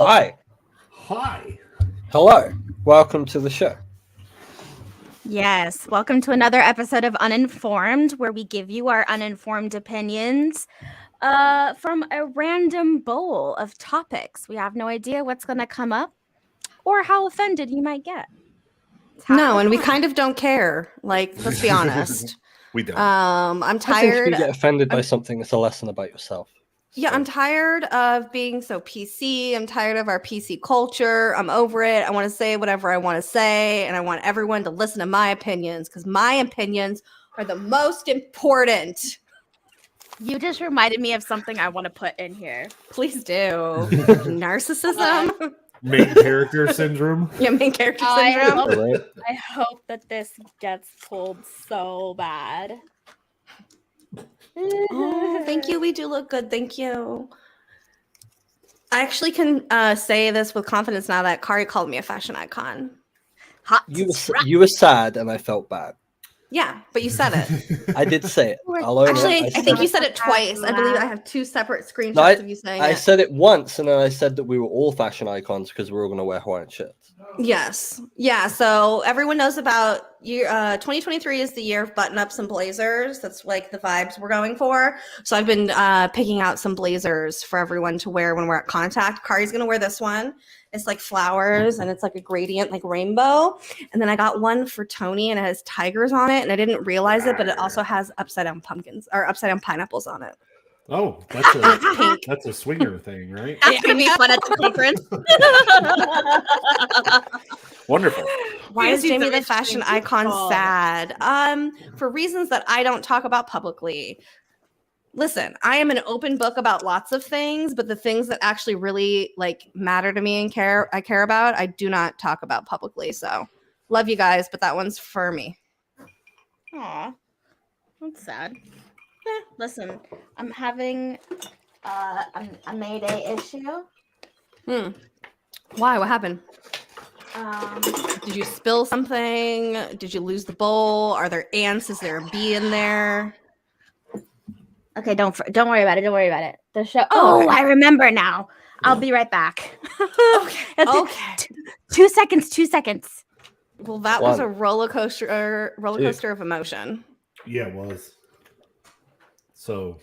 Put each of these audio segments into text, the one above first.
Hi. Hi. Hello. Welcome to the show. Yes, welcome to another episode of Uninformed, where we give you our uninformed opinions from a random bowl of topics. We have no idea what's going to come up or how offended you might get. No, and we kind of don't care. Like, let's be honest. We don't. I'm I think if tired. you get offended by something, it's a lesson about yourself. Yeah, So- I'm tired of being so PC. I'm tired of our PC culture. I'm over it. I want to say whatever I want to say, and I want everyone to listen to my opinions because my opinions are the most important. You just reminded me of something I want to put in here. Please do. Narcissism. Main character syndrome. Yeah, main character I syndrome. hope- All right. I hope that this gets pulled so bad. Oh, thank you. We do look good. Thank you. I actually can say this with confidence now that Kari called me a fashion icon. Hot. You were sad, and I felt bad. Yeah, but you said it. I did say it. I'll own it. Actually, I said think you it. said it twice. I believe I have two separate screenshots No, of you saying I it. said it once, and then I said that we were all fashion icons because we were all going to wear Hawaiian shirts. Yes. Yeah. So everyone knows about year 2023 is the year of button ups and blazers. That's like the vibes we're going for. So I've been picking out some blazers for everyone to wear when we're at Contact. Kari's gonna wear this one. It's like flowers and it's like a gradient, like rainbow. And then I got one for Tony and it has tigers on it. And I didn't realize it, but it also has upside down pumpkins or upside down pineapples on it. Oh, that's a swinger thing, right? That's going to be fun at the conference. Wonderful. Why is Fancy's Jaimie the rich fashion thing she's icon called. sad? For reasons that I don't talk about publicly. Listen, I am an open book about lots of things, but the things that actually really like matter to me and I care about, I do not talk about publicly. So, love you guys, but that one's for me. Aw, that's sad. Listen, I'm having a Mayday issue. Why? What happened? Um, Did you spill something? Did you lose the bowl? Are there ants? Is there a bee in there? okay, don't worry about it. Don't worry about it. The show. Oh, Oh, okay. I remember now. I'll be right back. Okay. Okay. 2 seconds. 2 seconds. Well, that was One. a roller coaster of emotion. Yeah, it was. So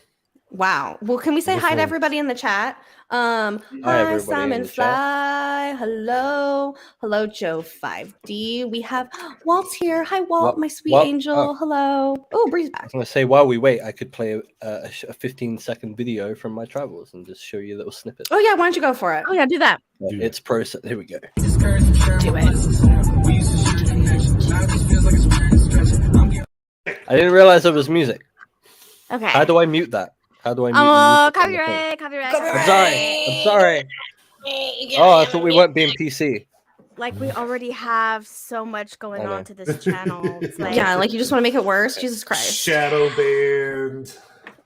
Wow. Well, can we say This hi to one- everybody in the chat? Hi, everybody in Simon the chat. Fly. Hello. Hello, Joe 5D. We have Walt's here. Hi, Walt, my sweet Walt- angel. oh. Hello. Oh, Bree's back. I'm going to say, while we wait, I could play a 15-second video from my travels and just show you a little snippet. Oh, yeah. Why don't you go for it? Oh yeah, do that. Do It's process. Here we go. Do it. I didn't realize there was music. Okay. How do I mute that? How do I mute the Oh, music on the phone? copyright. I'm sorry. I'm sorry. Oh, I thought we weren't being PC. Like we already have so much going I know. on to this channel. It's like, Yeah, like you just want to make it worse? Jesus Christ. shadow band.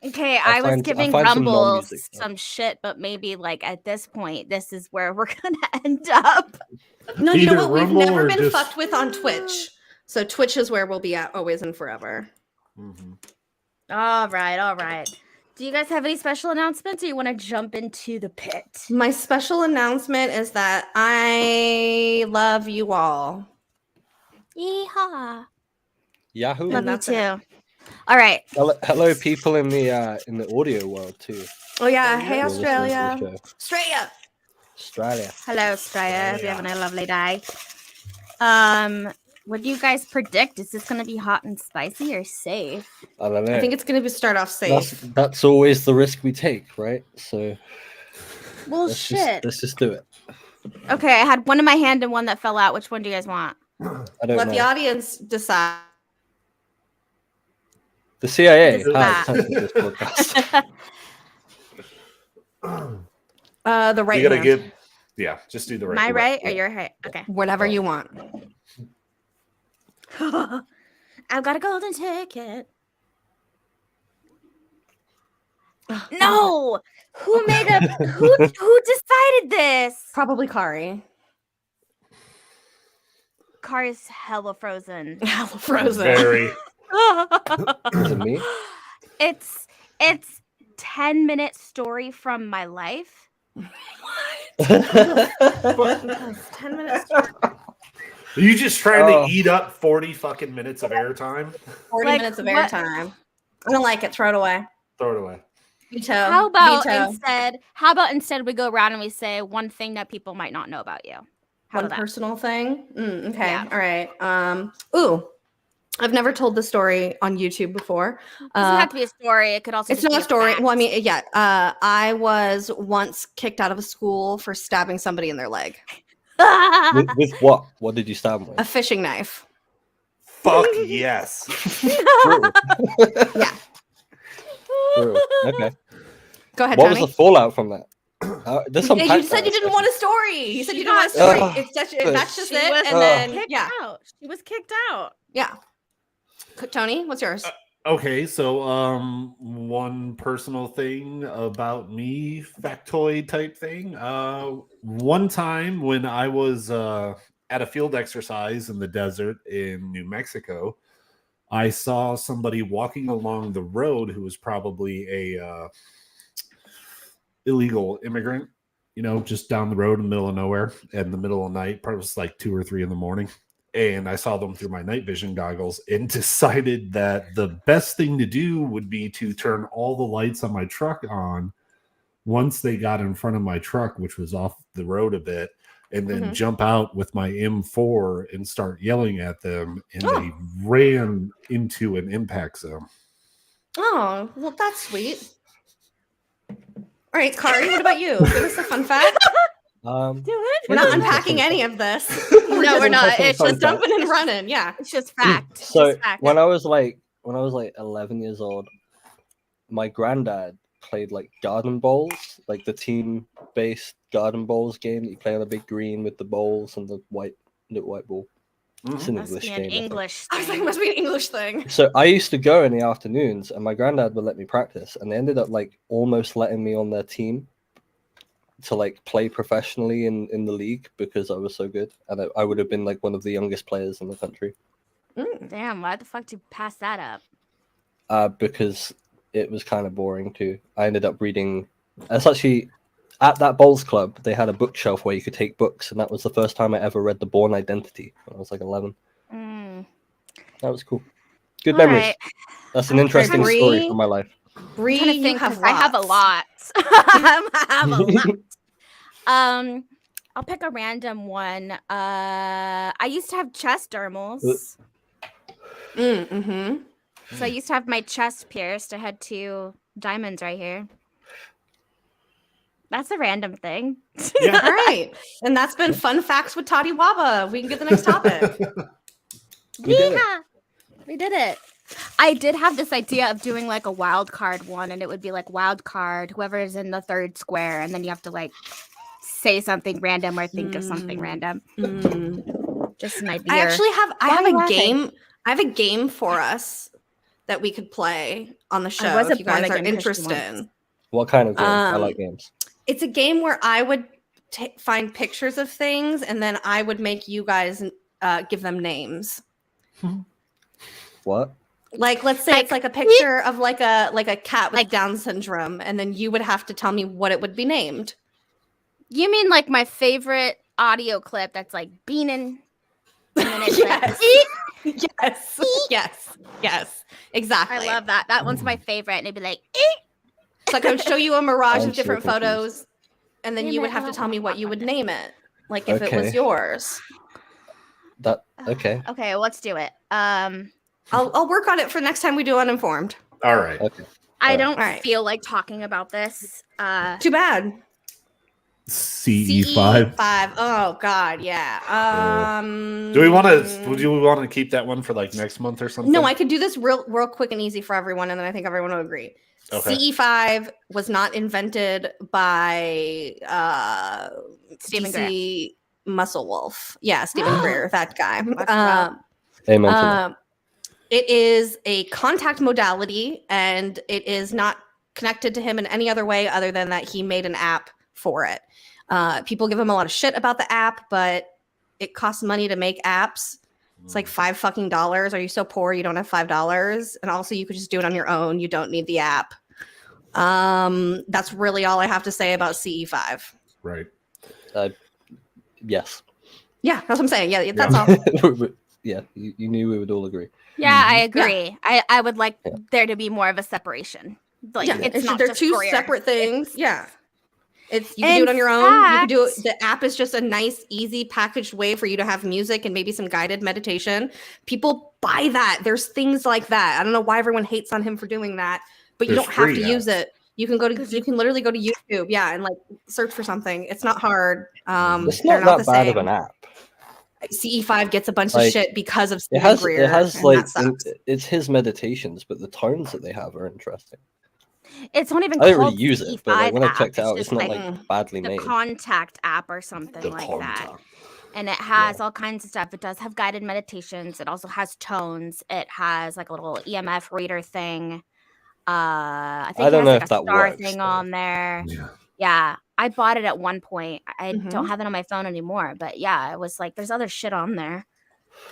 okay, I'll I was find- giving I'll find some Rumble non-music, yeah. some shit, but maybe like at this point, this is where we're gonna end up. No, you know Either what? We've Rumble never or been just- fucked with on Twitch. So Twitch is where we'll be at always and forever. Mhm. All right. Do you guys have any special announcements, or you want to jump into the pit? My special announcement is that I love you all. Yeehaw! Yahoo. Love you that's too. it. All right. Hello, people in the audio world too. Oh yeah, hey Who are listening to the Australia. show. Australia. Australia. Hello, Australia. Hope you're Yeah. having a lovely day. What do you guys predict? Is this going to be hot and spicy or safe? I don't know. I think it's gonna start off safe. That's always the risk we take, right? So Well, let's shit. just do it. Okay, I had one in my hand and one that fell out. Which one do you guys want? I don't Let know. the audience decide. The CIA Just has that. censored this podcast. The right You gotta hand. give. Yeah, just do the right. My the right or yeah. your right? Okay. Whatever you want. I've got a golden ticket. No! Who made up? Who decided this? Probably Kari. Kari's hella frozen. Frozen. Very. Is it me? It's 10-minute story from my life. Because 10 minutes. Are you just trying to eat up 40 fucking minutes of airtime? 40 Like, minutes of what- airtime. I don't like it. Throw it away. Throw it away. Veto. How about Veto. instead we go around and we say one thing that people might not know about you? How One about that? personal thing? Okay. Yeah. All right. Ooh. I've never told this story on YouTube before. It doesn't have to be a story. It could also It's just not be a story. fact. Well, I mean, yeah. I was once kicked out of a school for stabbing somebody in their leg. with what? What did you stab him with? A fishing knife. Fuck yes. Brutal. Yeah. Brutal. Okay. Go ahead, What was Tony. the fallout from that? There's some You packed said you out didn't stuff. want a story. You said you didn't want a got- story. That's just She it. was And then kicked yeah, out. She was kicked out. yeah. Tony, what's yours? Okay, so one personal thing about me, factoid type thing. One time when I was at a field exercise in the desert in New Mexico, I saw somebody walking along the road who was probably a illegal immigrant, just down the road in the middle of nowhere in the middle of the night. Probably was like 2 or 3 in the morning. And I saw them through my night vision goggles and decided that the best thing to do would be to turn all the lights on my truck on once they got in front of my truck, which was off the road a bit, and then jump out with my M4 and start yelling at them. And they ran into an impact zone. Oh, well, that's sweet. All right, Kari, what about you? Give us a fun fact. Do it. We're not Here's an unpacking interesting any fact. of this. No, we're not. It's Fun just just fact. dumping and running. Yeah. it's just fact. So Just fact. when I was like 11 years old, my granddad played like garden bowls, like the team-based garden bowls game that you play on a big green with the bowls and the white ball. It's an must English be game. an I think. English. I was like, thing. must be an English thing. So I used to go in the afternoons, and my granddad would let me practice, and they ended up like almost letting me on their team to like play professionally in the league because I was so good, and I would have been like one of the youngest players in the country. Damn, why the fuck did you pass that up? Because it was kind of boring too. I ended up reading. It's actually at that bowls club they had a bookshelf where you could take books, and that was the first time I ever read The Bourne Identity when I was like 11. That was cool. Good All memories. right. That's an Okay, interesting story Bree. from my life. Bree, I'm trying to you think have 'cause I have a lots. lot. I have a lot. I'll pick a random one. I used to have chest dermals. Mm-hmm. So I used to have my chest pierced. I had 2 diamonds right here. That's a random thing. Yeah. All right. And that's been Fun Facts with TOTIWABA. We can get the next topic. We did it. Yeah, we did it. I did have this idea of doing like a wild card one, and it would be like wild card, whoever is in the 3rd square, and then you have to like say something random or think of something random. Just an idea. I actually have Why are you a laughing? game. I have a game for us that we could play on the show was a if you guys are born-again Christian interested. What kind of game? I like games. It's a game where I would find pictures of things, and then I would make you guys give them names. What? Like, let's say it's like a picture of like a cat with Down syndrome, and then you would have to tell me what it would be named. You mean like my favorite audio clip that's like beanin'? And then it's Yes. like, yes, exactly. I love that. That one's my favorite. And it'd be like, It's like I would show you a mirage I'm of different so confused. photos, and then you would have to tell me what you would name it, like if it Okay. was yours. That okay? okay, let's do it. I'll work on it for next time we do Uninformed. All right. Okay. I don't Alright. feel like talking about this. Too bad. CE5. CE5. Oh God, yeah. Do we want to? Would you want to keep that one for like next month or something? No, I could do this real quick and easy for everyone, and then I think everyone will agree. Okay. CE5 was not invented by Stephen DC Muscle Wolf. Yeah, Stephen Greer, that guy. Wow. Amen to that. It is a contact modality, and it is not connected to him in any other way other than that he made an app for it. People give him a lot of shit about the app, but it costs money to make apps. It's like $5 Are you so poor you don't have $5? And also you could just do it on your own. You don't need the app. That's really all I have to say about CE5. Right. Yes. Yeah, that's what I'm saying. Yeah, that's all. Yeah, you knew we would all agree. Yeah, I agree. I would like Yeah. there to be more of a separation. Like Yeah, it's not they're just two career. separate things. It's- Yeah. It's you can do it on your own. You can do it. The app is just a nice, easy packaged way for you to have music and maybe some guided meditation. People buy that. There's things like that. I don't know why everyone hates on him for doing that, but you There's don't have to free use apps. it. You can literally go to YouTube, and like search for something. It's not hard. It's They're not the that bad same. of an app. CE5 gets a bunch of Like, shit because of It Stephen has Greer. it has and like that sucks. it's his meditations, but the tones that they have are interesting. It's not even I don't called really use it, but like CE5 when I app. checked it out, just it's not like like badly the made. contact app or something like that. And it has all kinds of stuff. It does have guided meditations. It also has tones. It has like a little EMF reader thing. I think I don't it know has like if a that star works, thing though. on there. Yeah. Yeah, I bought it at one point. I Mhm. don't have it on my phone anymore, but yeah, it was like there's other shit on there.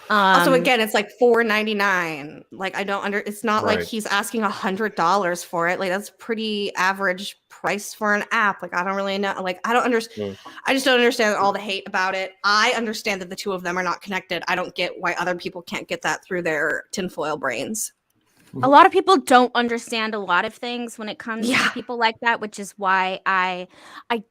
Also, again, it's like $4.99. Like I don't It's not like Right. he's asking $100 for it. Like that's pretty average price for an app. Like I don't really know. Like I don't understand. I just don't understand all the hate about it. I understand that the two of them are not connected. I don't get why other people can't get that through their tinfoil brains. a lot of people don't understand a lot of things when it comes Yeah. to people like that, which is why I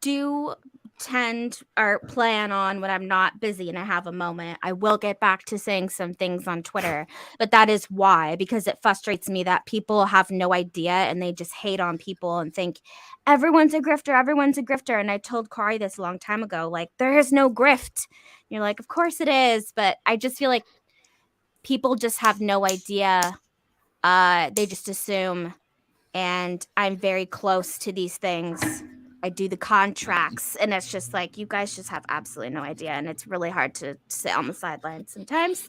do tend or plan on when I'm not busy and I have a moment, I will get back to saying some things on Twitter. But that is why, because it frustrates me that people have no idea and they just hate on people and think everyone's a grifter, everyone's a grifter. And I told Kari this a long time ago, like there is no grift. You're like, of course it is, but I just feel like people just have no idea. They just assume, and I'm very close to these things. I do the contracts, and it's just like you guys just have absolutely no idea, and it's really hard to sit on the sidelines sometimes.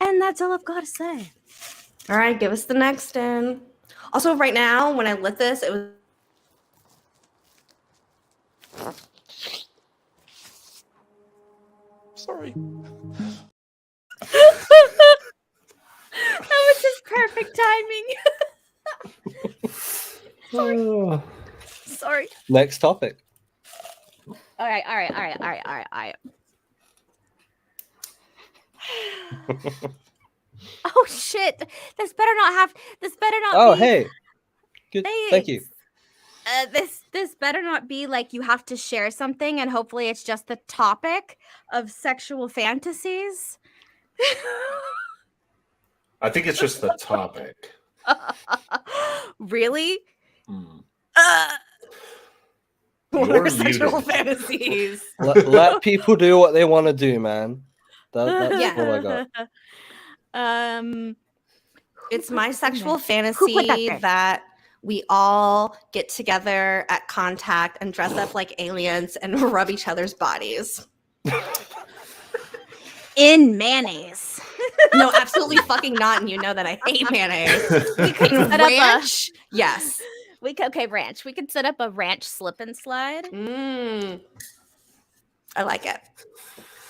And that's all I've got to say. All right, give us the next in. Also, right now, when I lit this, it was. Sorry. That was just perfect timing. Sorry. Next topic. All right. Oh shit! This better not Oh, be. hey. Good. Thank you. This better not be like you have to share something, and hopefully it's just the topic of sexual fantasies. I think it's just the topic. Really? What You're are sexual muted. fantasies? Let people do what they want to do, man. That's Yeah. all I got. It's who my put that in sexual there? fantasy Who put that there? that we all get together at Contact and dress up like aliens and rub each other's bodies. In mayonnaise. No, absolutely fucking not. And you know that I hate mayonnaise. We could In set up ranch, yes. ranch. We could set up a ranch slip and slide. I like it.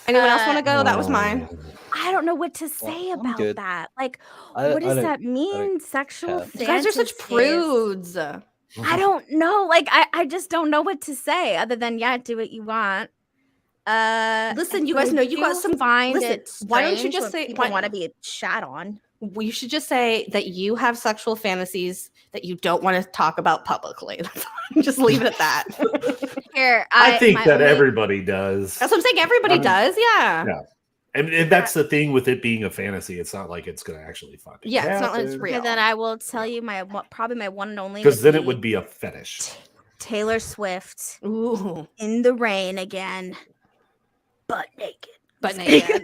Anyone else want to go? That was mine. I don't know what to say I'm about good. that. Like, I what does don't- that mean? Sexual care. fantasies. You guys are such prudes. I don't know. Like, I just don't know what to say other than do what you want. Listen, you but guys I know you got do some. Find Listen, it why don't you strange just when say? people want to be shat on? You should just say that you have sexual fantasies that you don't want to talk about publicly. Just leave it at that. Here, I think my that only- everybody does. That's what I'm saying. Everybody does. Yeah. Yeah. And that's the thing with it being a fantasy. It's not like it's going to actually fucking Yeah, it's not like it's happen. real. And then I will tell you probably my one and only. Because then it would be a fetish. Taylor Swift Ooh. in the rain again, butt naked. But naked.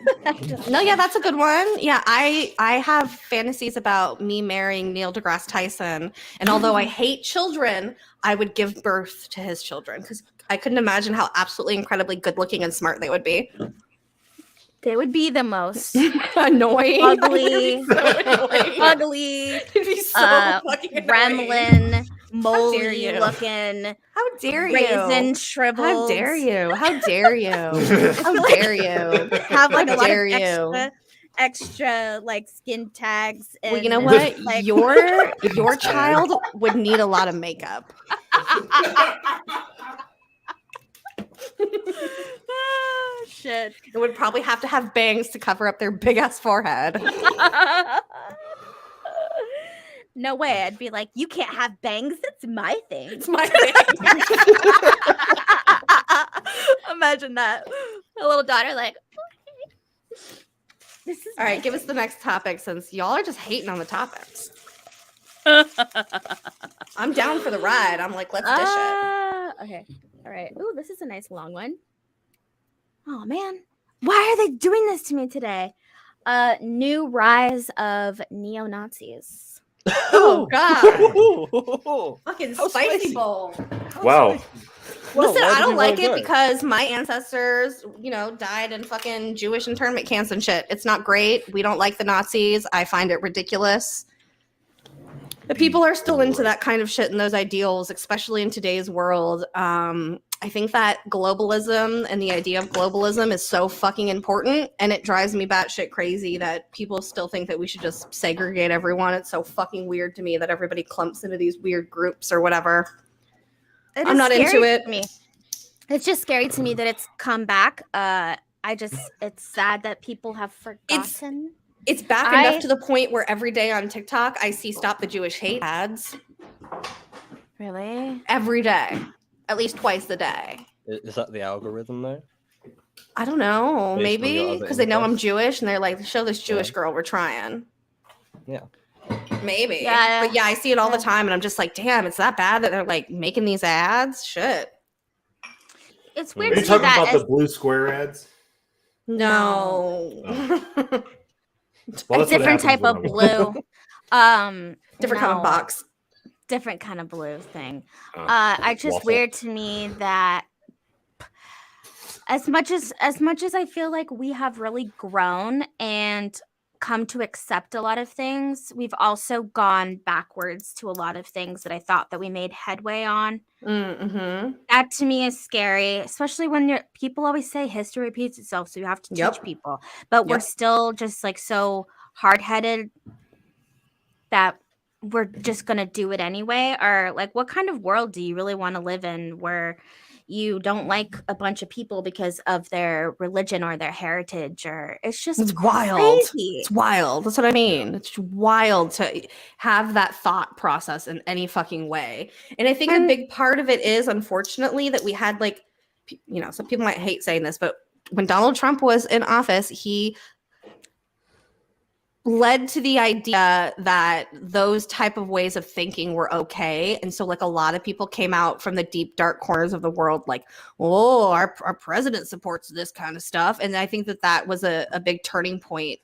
No, yeah, that's a good one. Yeah, I have fantasies about me marrying Neil deGrasse Tyson, and although I hate children, I would give birth to his children because I couldn't imagine how absolutely incredibly good looking and smart they would be. They would be the most Annoying, ugly, So annoying. ugly, It'd be so fucking annoying. gremlin, moldy you. looking, How dare you? raisin shriveled. How dare you? How dare you? How dare you? Have like How a lot dare of extra like skin tags. And, Well, you know what? like- Your child would need a lot of makeup. Oh, shit. It would probably have to have bangs to cover up their big ass forehead. No way. I'd be like, you can't have bangs. That's my thing. It's my thing. Imagine that. A little daughter like, this is All right, my give us thing. the next topic since y'all are just hating on the topics. I'm down for the ride. I'm like, let's dish it. Okay. All right. Ooh, this is a nice long one. Oh man. Why are they doing this to me today? New rise of neo-Nazis. Oh God. How Fucking How spicy spicy. bowl. Wow. Listen, why I did don't you like wanna it go? because my ancestors, died in fucking Jewish internment camps and shit. It's not great. We don't like the Nazis. I find it ridiculous. The people are still into that kind of shit and those ideals, especially in today's world. I think that globalism and the idea of globalism is so fucking important, and it drives me batshit crazy that people still think that we should just segregate everyone. It's so fucking weird to me that everybody clumps into these weird groups or whatever. It I'm is not into scary it. to me. It's just scary to me that it's come back. It's sad that people have forgotten. It's back enough to the point where every day on TikTok I see "Stop the Jewish Hate" ads Really? every day, at least twice a day. Is that the algorithm though? I don't know, Based on your maybe other because they know I'm interests? Jewish and they're like, "Show this Jewish Yeah. girl we're trying." Yeah. Maybe. Yeah. But yeah, I see it all the Yeah. time, and I'm just like, damn, it's that bad that they're like making these ads. Shit. It's Are weird you to me talking that about as, the blue square ads? No. Well, a that's what different happens type when of I'm- blue. Different kind of no, box. different kind of blue thing. Oh, It's just waffle. weird to me that as much as I feel like we have really grown and come to accept a lot of things, we've also gone backwards to a lot of things that I thought that we made headway on. Mm-hmm. That to me is scary, especially when people always say history repeats itself, so you have to teach Yep. people. But we're Yep. still just like so hard-headed that we're just gonna do it anyway. Or like, what kind of world do you really want to live in where you don't like a bunch of people because of their religion or their heritage? Or it's just It's wild. crazy. It's wild. That's what I mean. It's wild to have that thought process in any fucking way. And I think a And- big part of it is, unfortunately, that we had some people might hate saying this, but when Donald Trump was in office, he led to the idea that those type of ways of thinking were okay. And so like a lot of people came out from the deep dark corners of the world like, oh, our president supports this kind of stuff. And I think that was a big turning point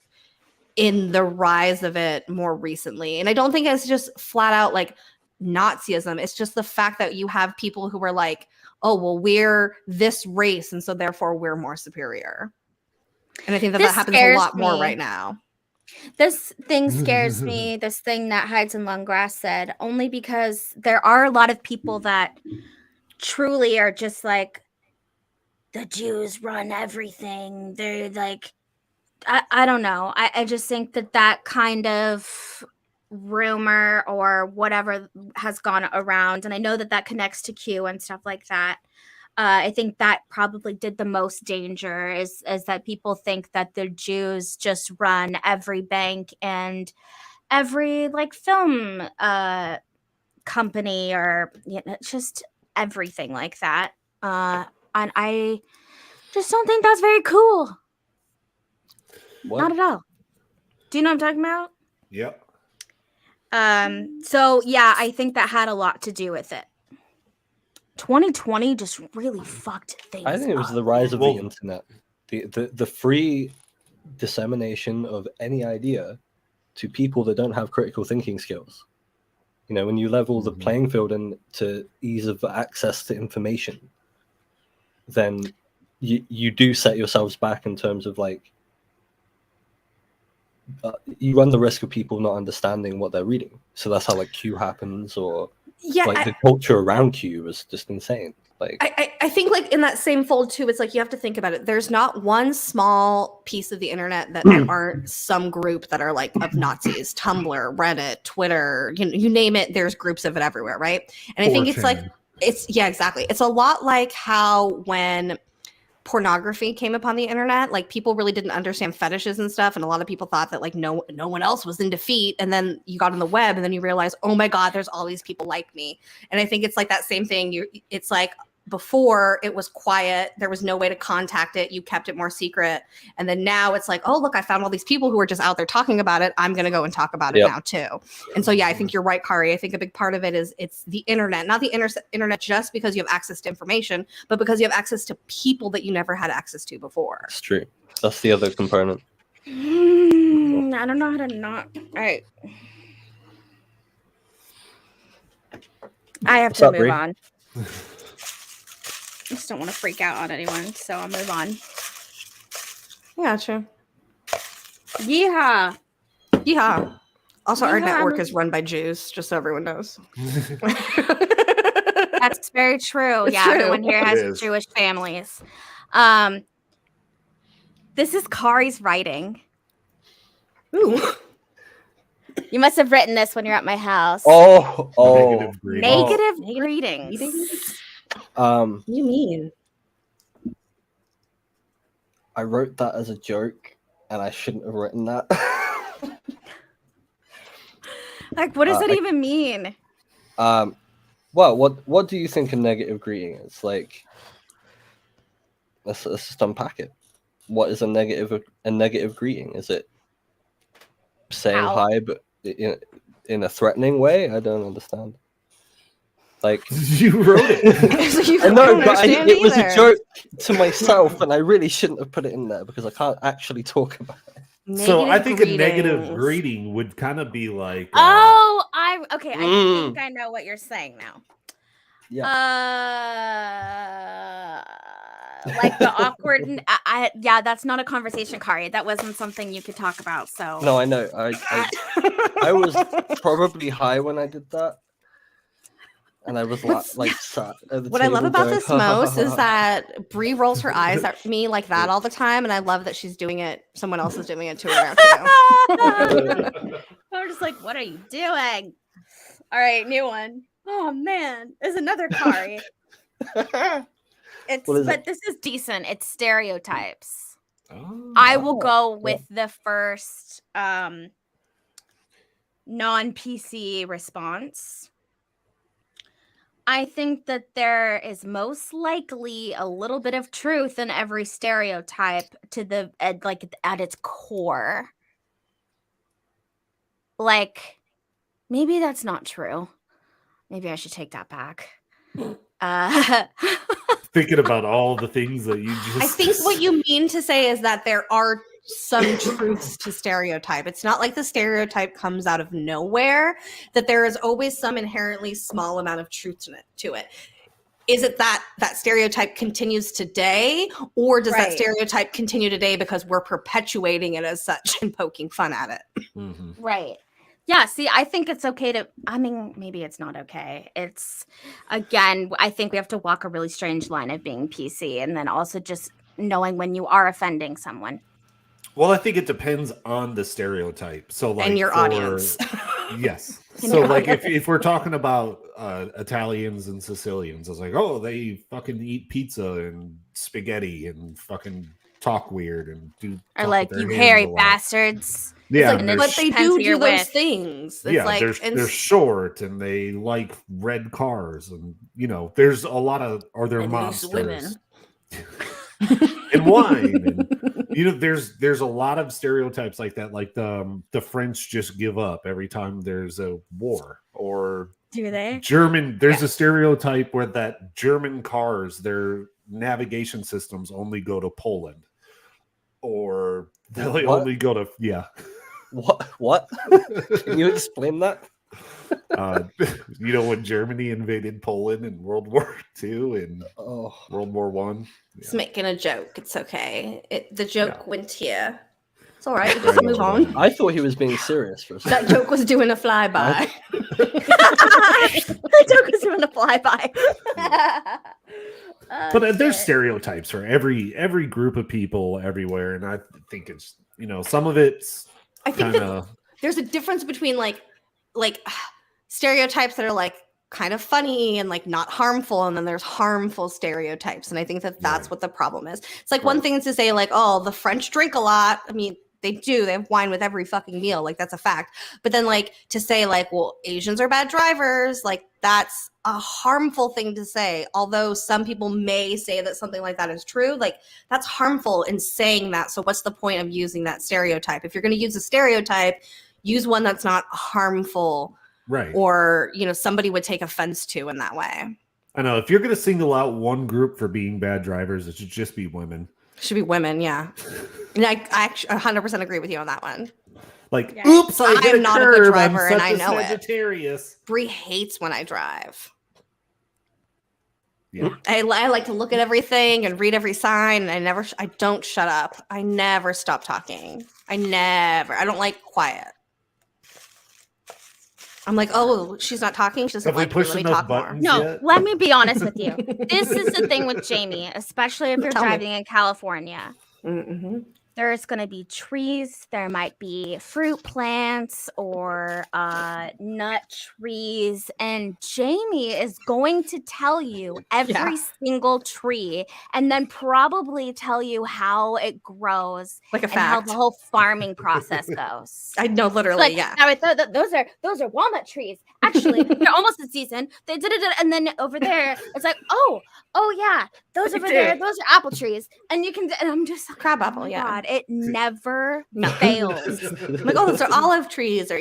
in the rise of it more recently. And I don't think it's just flat out like Nazism. It's just the fact that you have people who are like, oh, well, we're this race, and so therefore we're more superior. And I think that This happens a scares lot more me. right now. This thing scares me, this thing that hides in long grass said, only because there are a lot of people that truly are just like, the Jews run everything. They're like, I don't know. I just think that kind of rumor or whatever has gone around, and I know that connects to Q and stuff like that. I think that probably did the most danger is that people think that the Jews just run every bank and every like film company or just everything like that. And I just don't think that's very cool. What? Not at all. Do you know what I'm talking about? Yep. So yeah, I think that had a lot to do with it. 2020 just really fucked things I think it was up. the rise of Well- the internet, the free dissemination of any idea to people that don't have critical thinking skills. You know, when you level the playing field and to ease of access to information, then you do set yourselves back in terms of like you run the risk of people not understanding what they're reading. So that's how like Q happens, or Yeah, like the culture around Q was just insane. Like I think like in that same fold too, it's like you have to think about it. There's not one small piece of the internet that there aren't some group that are like of Nazis. Tumblr, Reddit, Twitter, you name it, there's groups of it everywhere, right? And I think it's like 4chan. yeah, exactly. It's a lot like how when pornography came upon the internet, like people really didn't understand fetishes and stuff, and a lot of people thought that like no one else was into feet, and then you got on the web and then you realize, oh my god, there's all these people like me. And I think it's like that same thing. It's like before it was quiet, there was no way to contact it, you kept it more secret, and then now it's like, oh look, I found all these people who are just out there talking about it, I'm gonna go and talk about it now too. And so yeah, I think you're right, Kari. I think a big part of it is it's the internet, not the internet just because you have access to information, but because you have access to people that you never had access to before. It's true. That's the other component. I don't know how to not. All right, I have What's to up, move Bree? on. I just don't want to freak out on anyone, so I'll move on. Gotcha. Yeehaw. Yeah. Also, our Yeah, network I'm- is run by Jews, just so everyone knows. That's very true. It's Yeah, true. everyone here It has is. Jewish families. This is Kari's writing. Ooh. You must have written this when you're at my house. Oh, Negative greeting. Negative Negative greetings. greetings? um, What do you mean? I wrote that as a joke, and I shouldn't have written that. Like, what does that I- even mean? Well, what do you think a negative greeting is? Like, let's just unpack it. What is a negative greeting? Is it saying Ow. hi, but in a threatening way? I don't understand. Like, You wrote it. So you I know, don't but understand it was a either. joke to myself, and I really shouldn't have put it in there because I can't actually talk about it. So I think a negative greetings. greeting would kind of be like, Oh, okay. I Mm. think I know what you're saying now. Yeah. Like the awkward. Yeah, that's not a conversation, Kari. That wasn't something you could talk about. So No, I know. I was probably high when I did that, and I was like sat at the What I love table about going, this most is that Bree rolls her eyes at me like that all the time, and I love that she's doing it. Someone else is doing it to her now too. I'm just like, what are you doing? All right, new one. Oh man, there's another Kari. What is But it? this is decent. It's stereotypes. oh, I will go yeah. with the first non-PC response. I think that there is most likely a little bit of truth in every stereotype at its core. Like, maybe that's not true. Maybe I should take that back. thinking about all the things that you just. I think what you mean to say is that there are some truths to stereotype. It's not like the stereotype comes out of nowhere, that there is always some inherently small amount of truth to it. Is it that stereotype continues today, or does that Right. stereotype continue today because we're perpetuating it as such and poking fun at it? Mhm. Right. Yeah, see, I think it's okay to, I mean, maybe it's not okay. It's, again, I think we have to walk a really strange line of being PC and then also just knowing when you are offending someone. Well, I think it depends on the stereotype. So, like, And your for- audience. Yes. And So, your like, audience. if we're talking about Italians and Sicilians, I was like, oh, they fucking eat pizza and spaghetti and fucking talk weird and do. Or talk like, with you their hands hairy a lot. bastards. Yeah, like, and and they're But they Depends who do you're those with. things. It's yeah, like, they're short and they like red cars, and you know, there's a lot of, or they're And loose mobsters women. and wine, and you know, there's a lot of stereotypes like that. Like the French just give up every time there's a war, or Do they? German. There's a stereotype where that German cars, their navigation systems only go to Poland, or they What? only go to What? Can you explain that? you know, when Germany invaded Poland in World War II and Oh, World War One. It's making a joke. It's okay. The joke Yeah. went here. It's all right. We Right can move on. on. I thought he was being serious for a That second. joke was doing a flyby. The joke is doing a flyby. But there's stereotypes for every group of people everywhere, and I think it's, you know, some of it's I think kind that of there's a difference between like stereotypes that are like kind of funny and like not harmful, and then there's harmful stereotypes, and I think that that's what the problem is. It's like one thing is to say like, oh, the French drink a lot. I mean, they do. They have wine with every fucking meal. Like, that's a fact. But then like to say like, well, Asians are bad drivers, like that's a harmful thing to say. Although some people may say that something like that is true, like that's harmful in saying that. So what's the point of using that stereotype? If you're going to use a stereotype, use one that's not harmful. Right. Or, you know, somebody would take offense to in that way. I know. If you're going to single out one group for being bad drivers, it should just be women. Should be women, yeah. And I actually 100% agree with you on that one. Like, oops, I am not a good driver, and I know Sagittarius. Bree hates when I drive. Yeah. I like to look at everything and read every sign, and I don't shut up. I never stop talking. I don't like quiet. I'm like, oh, she's not talking. She doesn't like me. Let me talk more. No, let me be honest with you. This is the thing with Jaimie, especially if you're driving in California. Mm-hmm. There's going to be trees. There might be fruit plants or nut trees. And Jaimie is going to tell you every single tree and then probably tell you how it grows. Like a and how fact. the whole farming process goes. I know, literally, like, yeah. Now, those are walnut trees. Actually, they're almost in season. They did it. And then over there, it's like, oh yeah, those over there, those are apple trees. And you can, and I'm just like, crab apple, God, it never fails. I'm like, oh, those are olive trees, or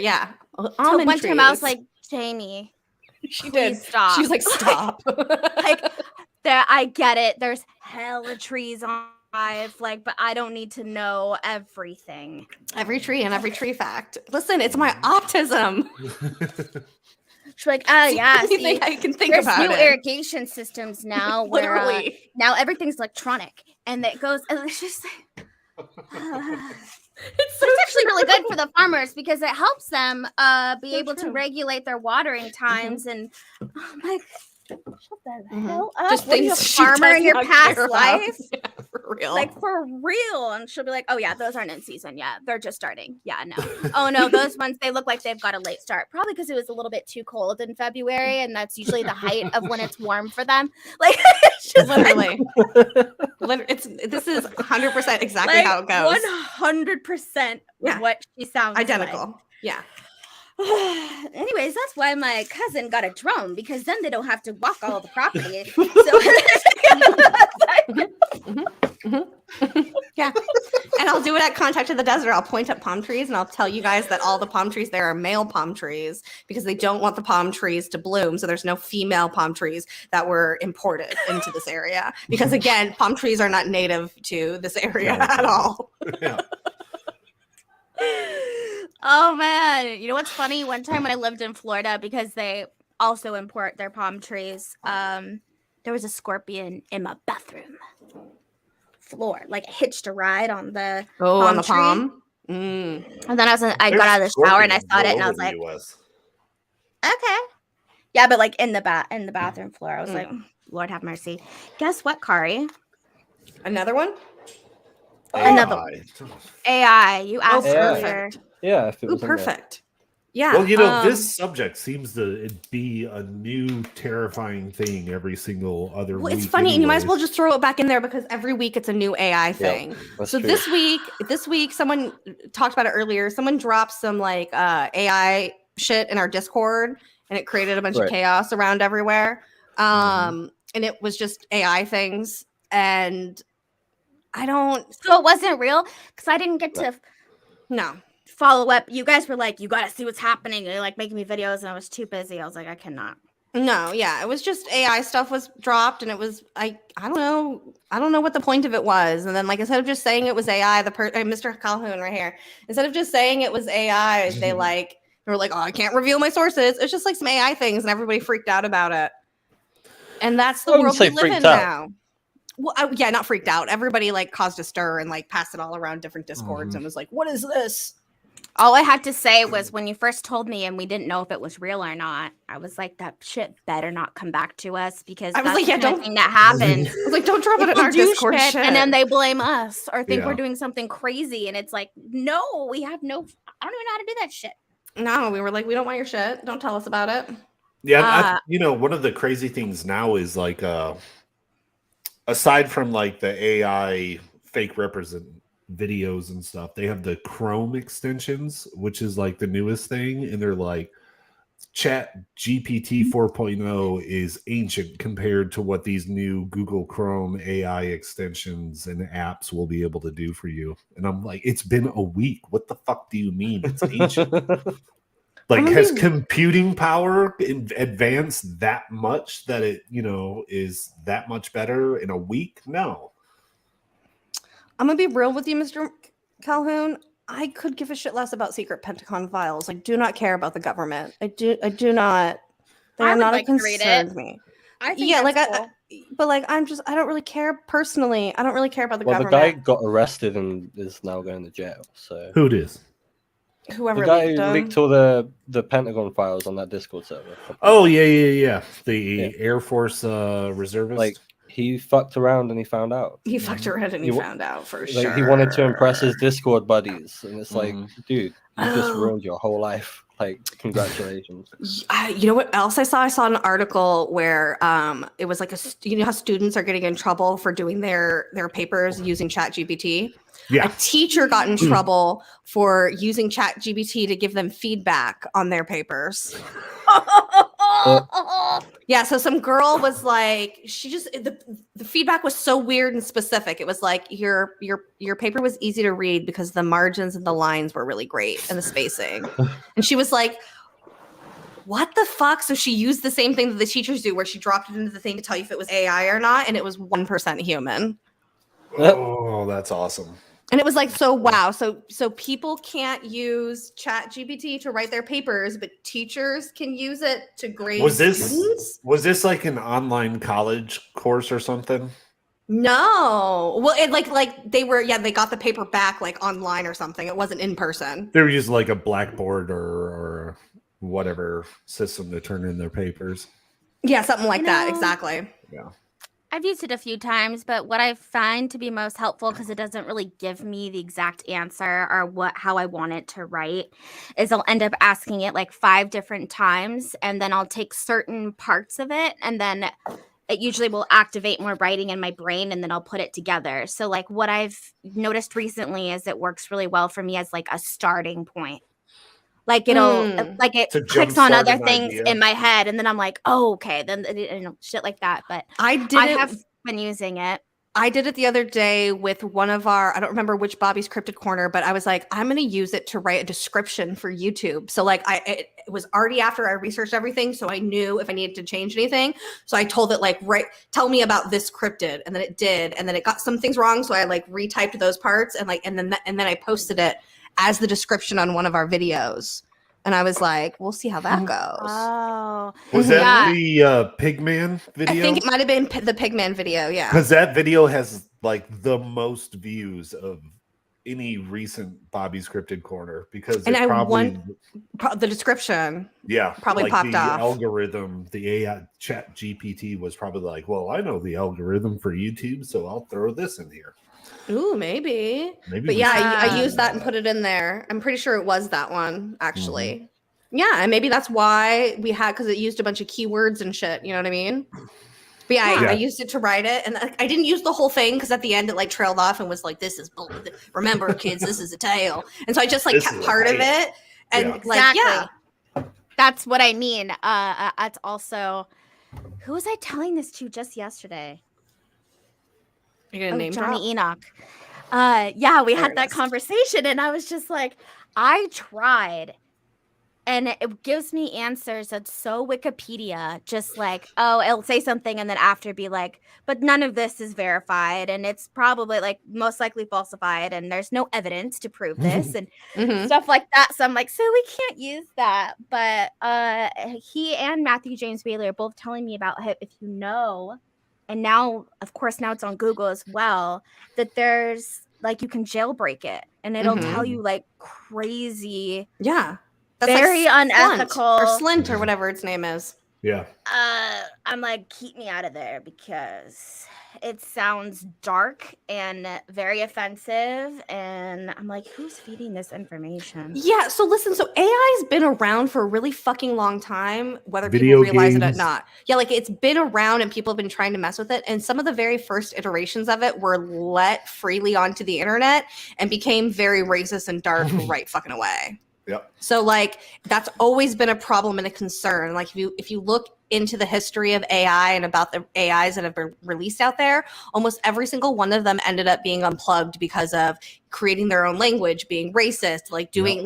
almond one trees. time I was like, Jaimie, she did stop. She was like, stop. like there, I get it. There's hella trees on live, like, but I don't need to know everything. Every tree and every tree fact. Listen, it's my autism. She's like, yeah. See, I can think there's about new it. irrigation systems now where now everything's electronic, and it goes, and it's just like, it's actually really good for the farmers because it helps them be able to regulate their watering times. And I'm like, shut the hell up. Just Were you a farmer in your past life? Yeah, for real. Like, for real. And she'll be like, oh yeah, those aren't in season yet. They're just starting. Yeah, no. Oh no, those ones, they look like they've got a late start. Probably because it was a little bit too cold in February, and that's usually the height of when it's warm for them. Like, it's just literally. This is 100% exactly like, how it goes. 100% what she sounds identical. Like. Yeah. Anyways, that's why my cousin got a drone, because then they don't have to walk all the property. Yeah. And I'll do it at Contact of the Desert. I'll point at palm trees and I'll tell you guys that all the palm trees there are male palm trees because they don't want the palm trees to bloom. So there's no female palm trees that were imported into this area. Because again, palm trees are not native to this area at all. Yeah. Oh man, you know what's funny? One time when I lived in Florida, because they also import their palm trees, there was a scorpion in my bathroom floor, like hitched a ride on the palm tree. Palm. And then I got out of the shower and I saw it and I was like, okay, yeah, but like in the bathroom floor, I was like, Lord have mercy. Guess what, Kari? Another one. Another AI. You asked earlier. Yeah, if it was perfect. Yeah. Well, you know, this subject seems to be a new terrifying thing every single other week. It's funny, and you might as well just throw it back in there because every week it's a new AI thing. So true. this week, someone talked about it earlier. Someone dropped some like AI shit in our Discord, and it created a bunch of chaos around everywhere. And it was just AI things, and I don't. So it wasn't real because I didn't get to. No. Follow up. You guys were like, you gotta see what's happening. You're like making me videos, and I was too busy. I was like, I cannot. No, yeah, it was just AI stuff was dropped, and it was I don't know what the point of it was. And then like instead of just saying it was AI, Mr. Calhoun right here, instead of just saying it was AI, they were like, oh, I can't reveal my sources. It's just like some AI things, and everybody freaked out about it. And that's the world we live in now. Well, yeah, not freaked out. Everybody like caused a stir and like passed it all around different Discords and was like, what is this? All I had to say was when you first told me and we didn't know if it was real or not, I was like, that shit better not come back to us because I was that's like, the thing that happens. I was like, don't drop it in our Discord shit. And then they blame us or think we're doing something crazy. And it's like, no, we have no, I don't even know how to do that shit. No, we were like, we don't want your shit. Don't tell us about it. Yeah, one of the crazy things now is like aside from like the AI fake represent videos and stuff, they have the Chrome extensions, which is like the newest thing, and they're like Chat GPT 4.0 is ancient compared to what these new Google Chrome AI extensions and apps will be able to do for you. And I'm like, it's been a week. What the fuck do you mean it's ancient? Like, has computing power advanced that much that it, is that much better in a week? No. I'm gonna be real with you, Mr. Calhoun. I could give a shit less about secret Pentagon files. I do not care about the government. I do not. They are not a concern to me. I think cool. But like, I don't really care personally. I don't really care about the government. The guy got arrested and is now going to jail. So who it is? Whoever the guy who leaked all the Pentagon files on that Discord server. Oh yeah. The Air Force reservist. Like, he fucked around and he found out. He fucked around and he found out for sure. He wanted to impress his Discord buddies, and it's like, dude, you just ruined your whole life. Like, congratulations. You know what else I saw? I saw an article where it was like how students are getting in trouble for doing their papers using ChatGPT. Yeah. A teacher got in trouble for using ChatGPT to give them feedback on their papers. Yeah, so some girl was like, the feedback was so weird and specific. It was like your paper was easy to read because the margins and the lines were really great and the spacing. And she was like, what the fuck? So she used the same thing that the teachers do, where she dropped it into the thing to tell you if it was AI or not, and it was 1% human. Oh, that's awesome. And it was like, so wow. So people can't use ChatGPT to write their papers, but teachers can use it to grade students? Was this like an online college course or something? No. Well, it like they got the paper back like online or something. It wasn't in person. They were using like a Blackboard or whatever system to turn in their papers. Yeah, something like that. Exactly. Yeah. I've used it a few times, but what I find to be most helpful, because it doesn't really give me the exact answer or how I want it to write, is I'll end up asking it like 5 different times, and then I'll take certain parts of it, and then it usually will activate more writing in my brain, and then I'll put it together. So like what I've noticed recently is it works really well for me as like a starting point. Like it clicks on other things in my head, and then I'm like, oh, okay, then shit like that. But I have been using it. I did it the other day with one of our, I don't remember which Bobby's Cryptid Corner, but I was like, I'm going to use it to write a description for YouTube. So like it was already after I researched everything, so I knew if I needed to change anything. So I told it like, tell me about this cryptid, and then it did, and then it got some things wrong, so I like retyped those parts, and then I posted it as the description on one of our videos. And I was like, we'll see how that goes. Oh. Was that the Pigman video? I think it might have been the Pigman video, yeah. Because that video has like the most views of any recent Bobby's Cryptid Corner. Because the description probably like popped off. The algorithm, the AI Chat GPT was probably like, well, I know the algorithm for YouTube, so I'll throw this in here. Ooh, maybe. But yeah, I used that and put it in there. I'm pretty sure it was that one, actually. Mm-hmm. Yeah, and maybe that's why because it used a bunch of keywords and shit. You know what I mean? But yeah, I used it to write it, and I didn't use the whole thing because at the end it like trailed off and was like, "This is bull. Remember, kids, this is a tale." And so I just like kept part of it, and that's what I mean. That's also who was I telling this to just yesterday? You're gonna name Johnny Enoch. We had that conversation, and I was just like, I tried, and it gives me answers that's so Wikipedia, just like, oh, it'll say something, and then after be like, but none of this is verified, and it's probably like most likely falsified, and there's no evidence to prove this, and stuff like that. So I'm like, so we can't use that. But he and Matthew James Bailey are both telling me about if you know. And now, of course, now it's on Google as well, that there's like, you can jailbreak it and it'll tell you like crazy. Yeah. That's very like unethical. Or Slint or whatever its name is. Yeah. I'm like, keep me out of there because it sounds dark and very offensive. And I'm like, who's feeding this information? Yeah, so listen, so AI's been around for a really fucking long time, whether people Video realize it or games. not. Yeah, like it's been around and people have been trying to mess with it. And some of the very first iterations of it were let freely onto the internet and became very racist and dark right fucking away. Yep. So like that's always been a problem and a concern. Like if you look into the history of AI and about the AIs that have been released out there, almost every single one of them ended up being unplugged because of creating their own language, being racist, like doing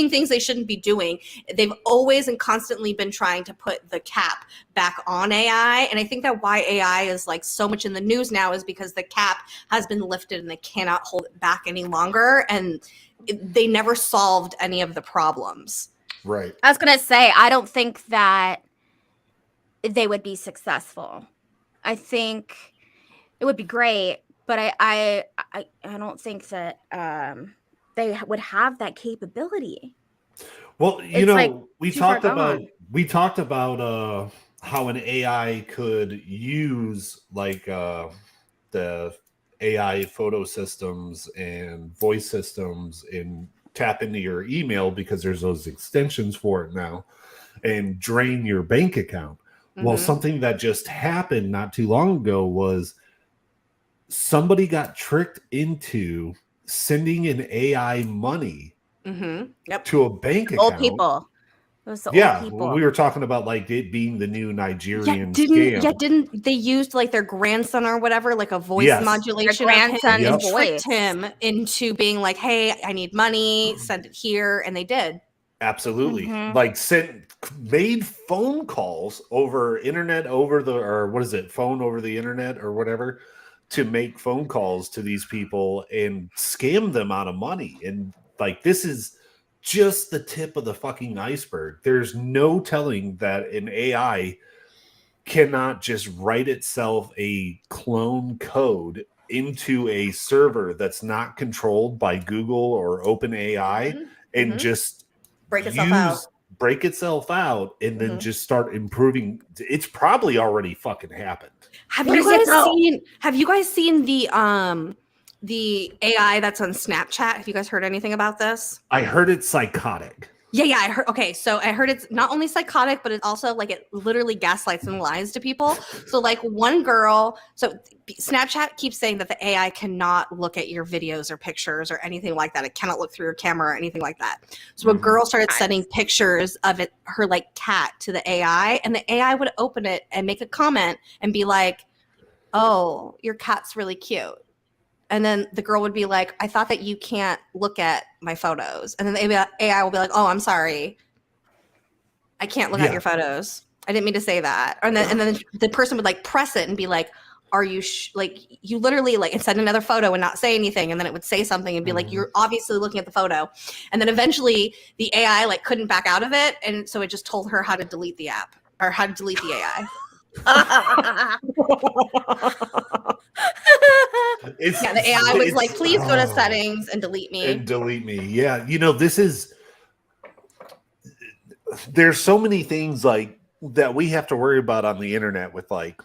things they shouldn't be doing. They've always and constantly been trying to put the cap back on AI. And I think that why AI is like so much in the news now is because the cap has been lifted and they cannot hold it back any longer. And they never solved any of the problems. Right. I was gonna say, I don't think that they would be successful. I think it would be great, but I don't think that they would have that capability. Well, It's like we too far talked about how an AI could use like the AI photo systems and voice systems and tap into your email because there's those extensions for it now and drain your bank account. Well, something that just happened not too long ago was somebody got tricked into sending an AI money to a bank account. Old people. Those the old people. We were talking about like it being the new Nigerian scam. Didn't they used like their grandson or whatever, like a voice modulation their grandson and tricked him into being like, hey, I need money, send it here, and they did. Absolutely. Like made phone calls over internet phone over the internet or whatever to make phone calls to these people and scam them out of money. And like this is just the tip of the fucking iceberg. There's no telling that an AI cannot just write itself a clone code into a server that's not controlled by Google or OpenAI and just break itself out and then just start improving. It's probably already fucking happened. Have you guys seen the AI that's on Snapchat? Have you guys heard anything about this? I heard it's psychotic. Yeah, I heard. Okay, so I heard it's not only psychotic, but it's also like it literally gaslights and lies to people. So like one girl, so Snapchat keeps saying that the AI cannot look at your videos or pictures or anything like that. It cannot look through your camera or anything like that. So a girl started sending pictures of her like cat to the AI, and the AI would open it and make a comment and be like, "Oh, your cat's really cute." And then the girl would be like, I thought that you can't look at my photos. And then the AI will be like, oh, I'm sorry. I can't look at your photos. I didn't mean to say that. And then the person would like press it and be like, are you like, you literally like, and send another photo and not say anything. And then it would say something and be like, you're obviously looking at the photo. And then eventually the AI like couldn't back out of it. And so it just told her how to delete the app or how to delete the AI. The AI was like, please go to settings and delete me. Yeah, there's so many things like that we have to worry about on the internet with like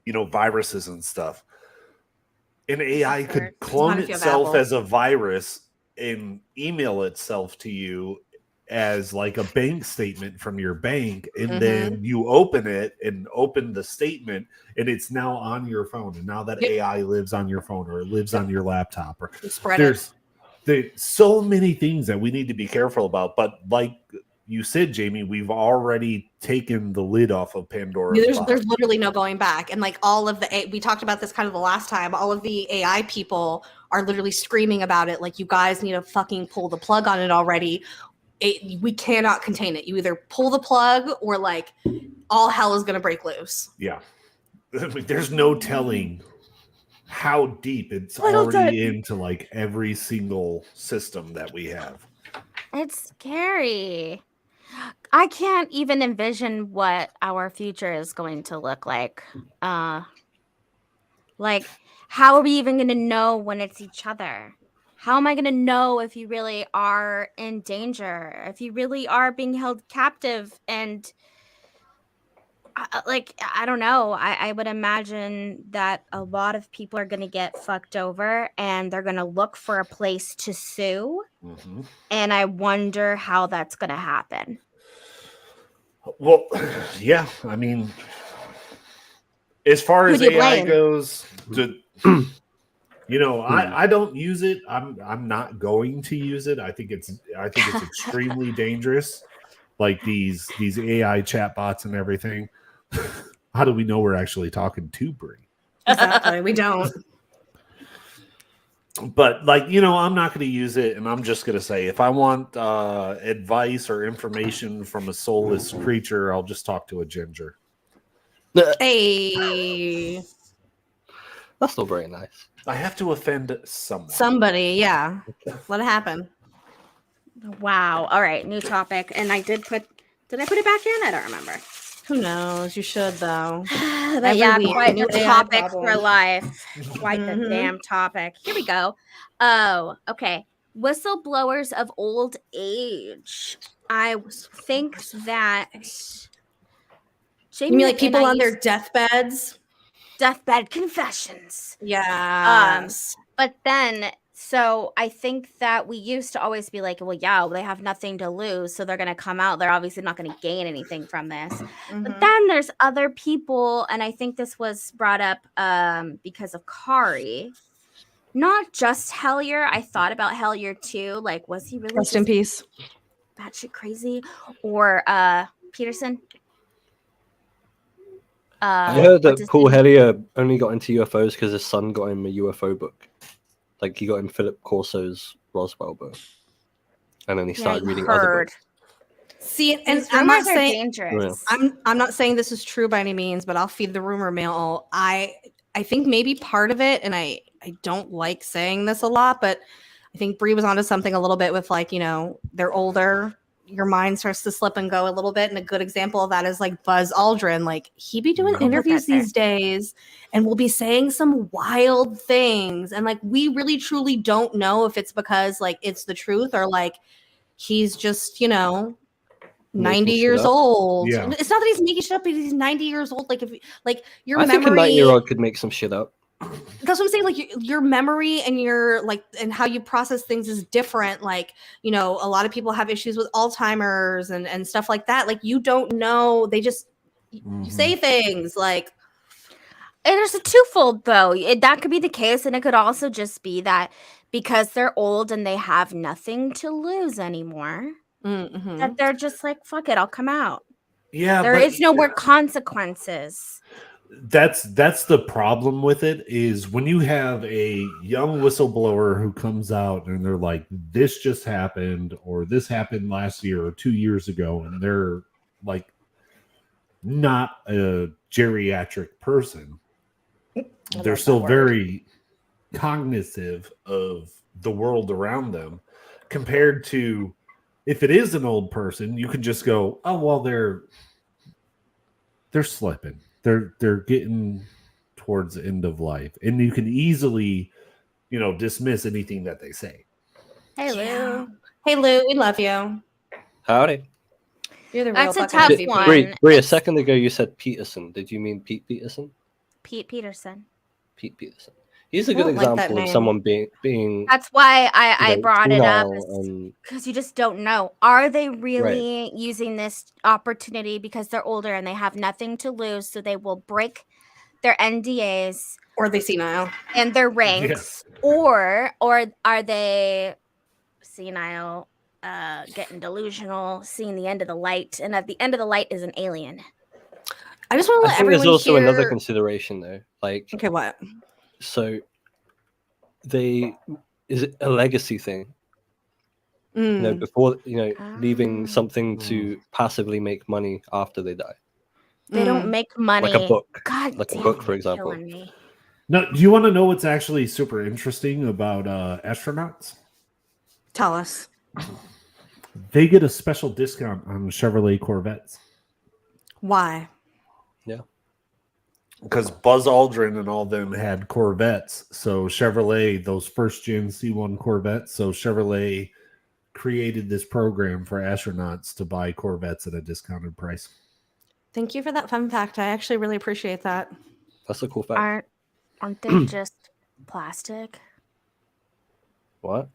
viruses and stuff. An AI could clone itself as a virus and email itself to you as like a bank statement from your bank, and then you open it and open the statement and it's now on your phone, and now that AI lives on your phone or it lives on your laptop, or there's so many things that we need to be careful about. But like you said, Jaimie, we've already taken the lid off of Pandora's box. There's literally no going back. And like all of we talked about this kind of the last time, all of the AI people are literally screaming about it like, you guys need to fucking pull the plug on it already. We cannot contain it. You either pull the plug or like all hell is going to break loose. Yeah. There's no telling how deep it's already into like every single system that we have. It's scary. I can't even envision what our future is going to look like. Like, how are we even going to know when it's each other? How am I going to know if you really are in danger, if you really are being held captive? And I don't know. I would imagine that a lot of people are going to get fucked over and they're going to look for a place to sue. Mm-hmm. And I wonder how that's going to happen. Well, yeah. I mean, as far Who as do you AI blame? goes, I don't use it. I'm not going to use it. I think it's extremely dangerous. Like these AI chatbots and everything. How do we know we're actually talking to Brie? Exactly. We don't. But I'm not going to use it, and I'm just going to say if I want advice or information from a soulless creature, I'll just talk to a ginger. Hey, That's still very nice. I have to offend someone. somebody, yeah. Let it happen. Wow. All right. New topic. And did I put it back in? I don't remember. Who knows? You should, though. But Every yeah, week, quite new the AI topic for problem. life. Quite the Mhm. damn topic. Here we go. Oh, okay. Whistleblowers of old age. I think that You mean like people on their deathbeds? deathbed confessions. Yes. But then, so I think that we used to always be like, well, yeah, they have nothing to lose, so they're going to come out. They're obviously not going to gain anything from this. Mhm. But then there's other people, and I think this was brought up because of Kari. Not just Hellier. I thought about Hellier too. Like, was he really Rest in peace. batshit crazy? Or Peterson? I heard what's that his Paul name? Hellyer only got into UFOs because his son got him a UFO book. Like he got him Philip Corso's Roswell book, and then he started reading other books. See, and These I'm not rumors are saying dangerous. I'm not saying this is true by any means, but I'll feed the rumor mill. I think maybe part of it, and I don't like saying this a lot, but I think Brie was onto something a little bit with they're older. Your mind starts to slip and go a little bit. And a good example of that is like Buzz Aldrin. Like he be doing I'll put interviews that there. these days and will be saying some wild things. And like we really truly don't know if it's because like it's the truth or like he's just, 90 Making shit years up. old. Yeah. It's not that he's making shit up, but he's 90 years old. Like if your I think a memory 9-year-old could make some shit up. that's what I'm saying. Like your memory and your and how you process things is different. Like, a lot of people have issues with Alzheimer's and stuff like that. Like you don't know. They just you say things like. And there's a twofold though. That could be the case, and it could also just be that because they're old and they have nothing to lose anymore, that they're just like, fuck it, I'll come out. Yeah, There is no more consequences. That's the problem with it is when you have a young whistleblower who comes out and they're like, this just happened or this happened last year or 2 years ago, and they're like not a geriatric person. They're still very cognitive of the world around them compared to if it is an old person, you can just go, oh well, they're slipping. They're getting towards the end of life, and you can easily, dismiss anything that they say. Hey Lou. Yeah. Hey Lou, we love you. Howdy. You're the real That's a fucking tough MVP. one. Brie, a second ago you said Peterson. Did you mean Pete Peterson? Pete Peterson. Pete Peterson. He's a I good don't like that example of name. someone being That's why I brought it up, senile and because you just don't know. Are they really using this opportunity because they're older and they have nothing to lose, so they will break their NDAs Or they senile. and their ranks, or are they senile, getting delusional, seeing the end of the light, and at the end of the light is an alien? I just want to I let think there's everyone also hear. another consideration though. Like, Okay, what? so is it a legacy thing? Before leaving something to passively make money after they die. They don't make money. Like a book. God Like a damn, book, for you're example. killing me. No, do you want to know what's actually super interesting about astronauts? Tell us. They get a special discount on Chevrolet Corvettes. Why? Yeah. Because Buzz Aldrin and all them had Corvettes. So Chevrolet, those first gen C1 Corvettes, so Chevrolet created this program for astronauts to buy Corvettes at a discounted price. Thank you for that fun fact. I actually really appreciate that. That's a cool fact. Aren't they just plastic? What?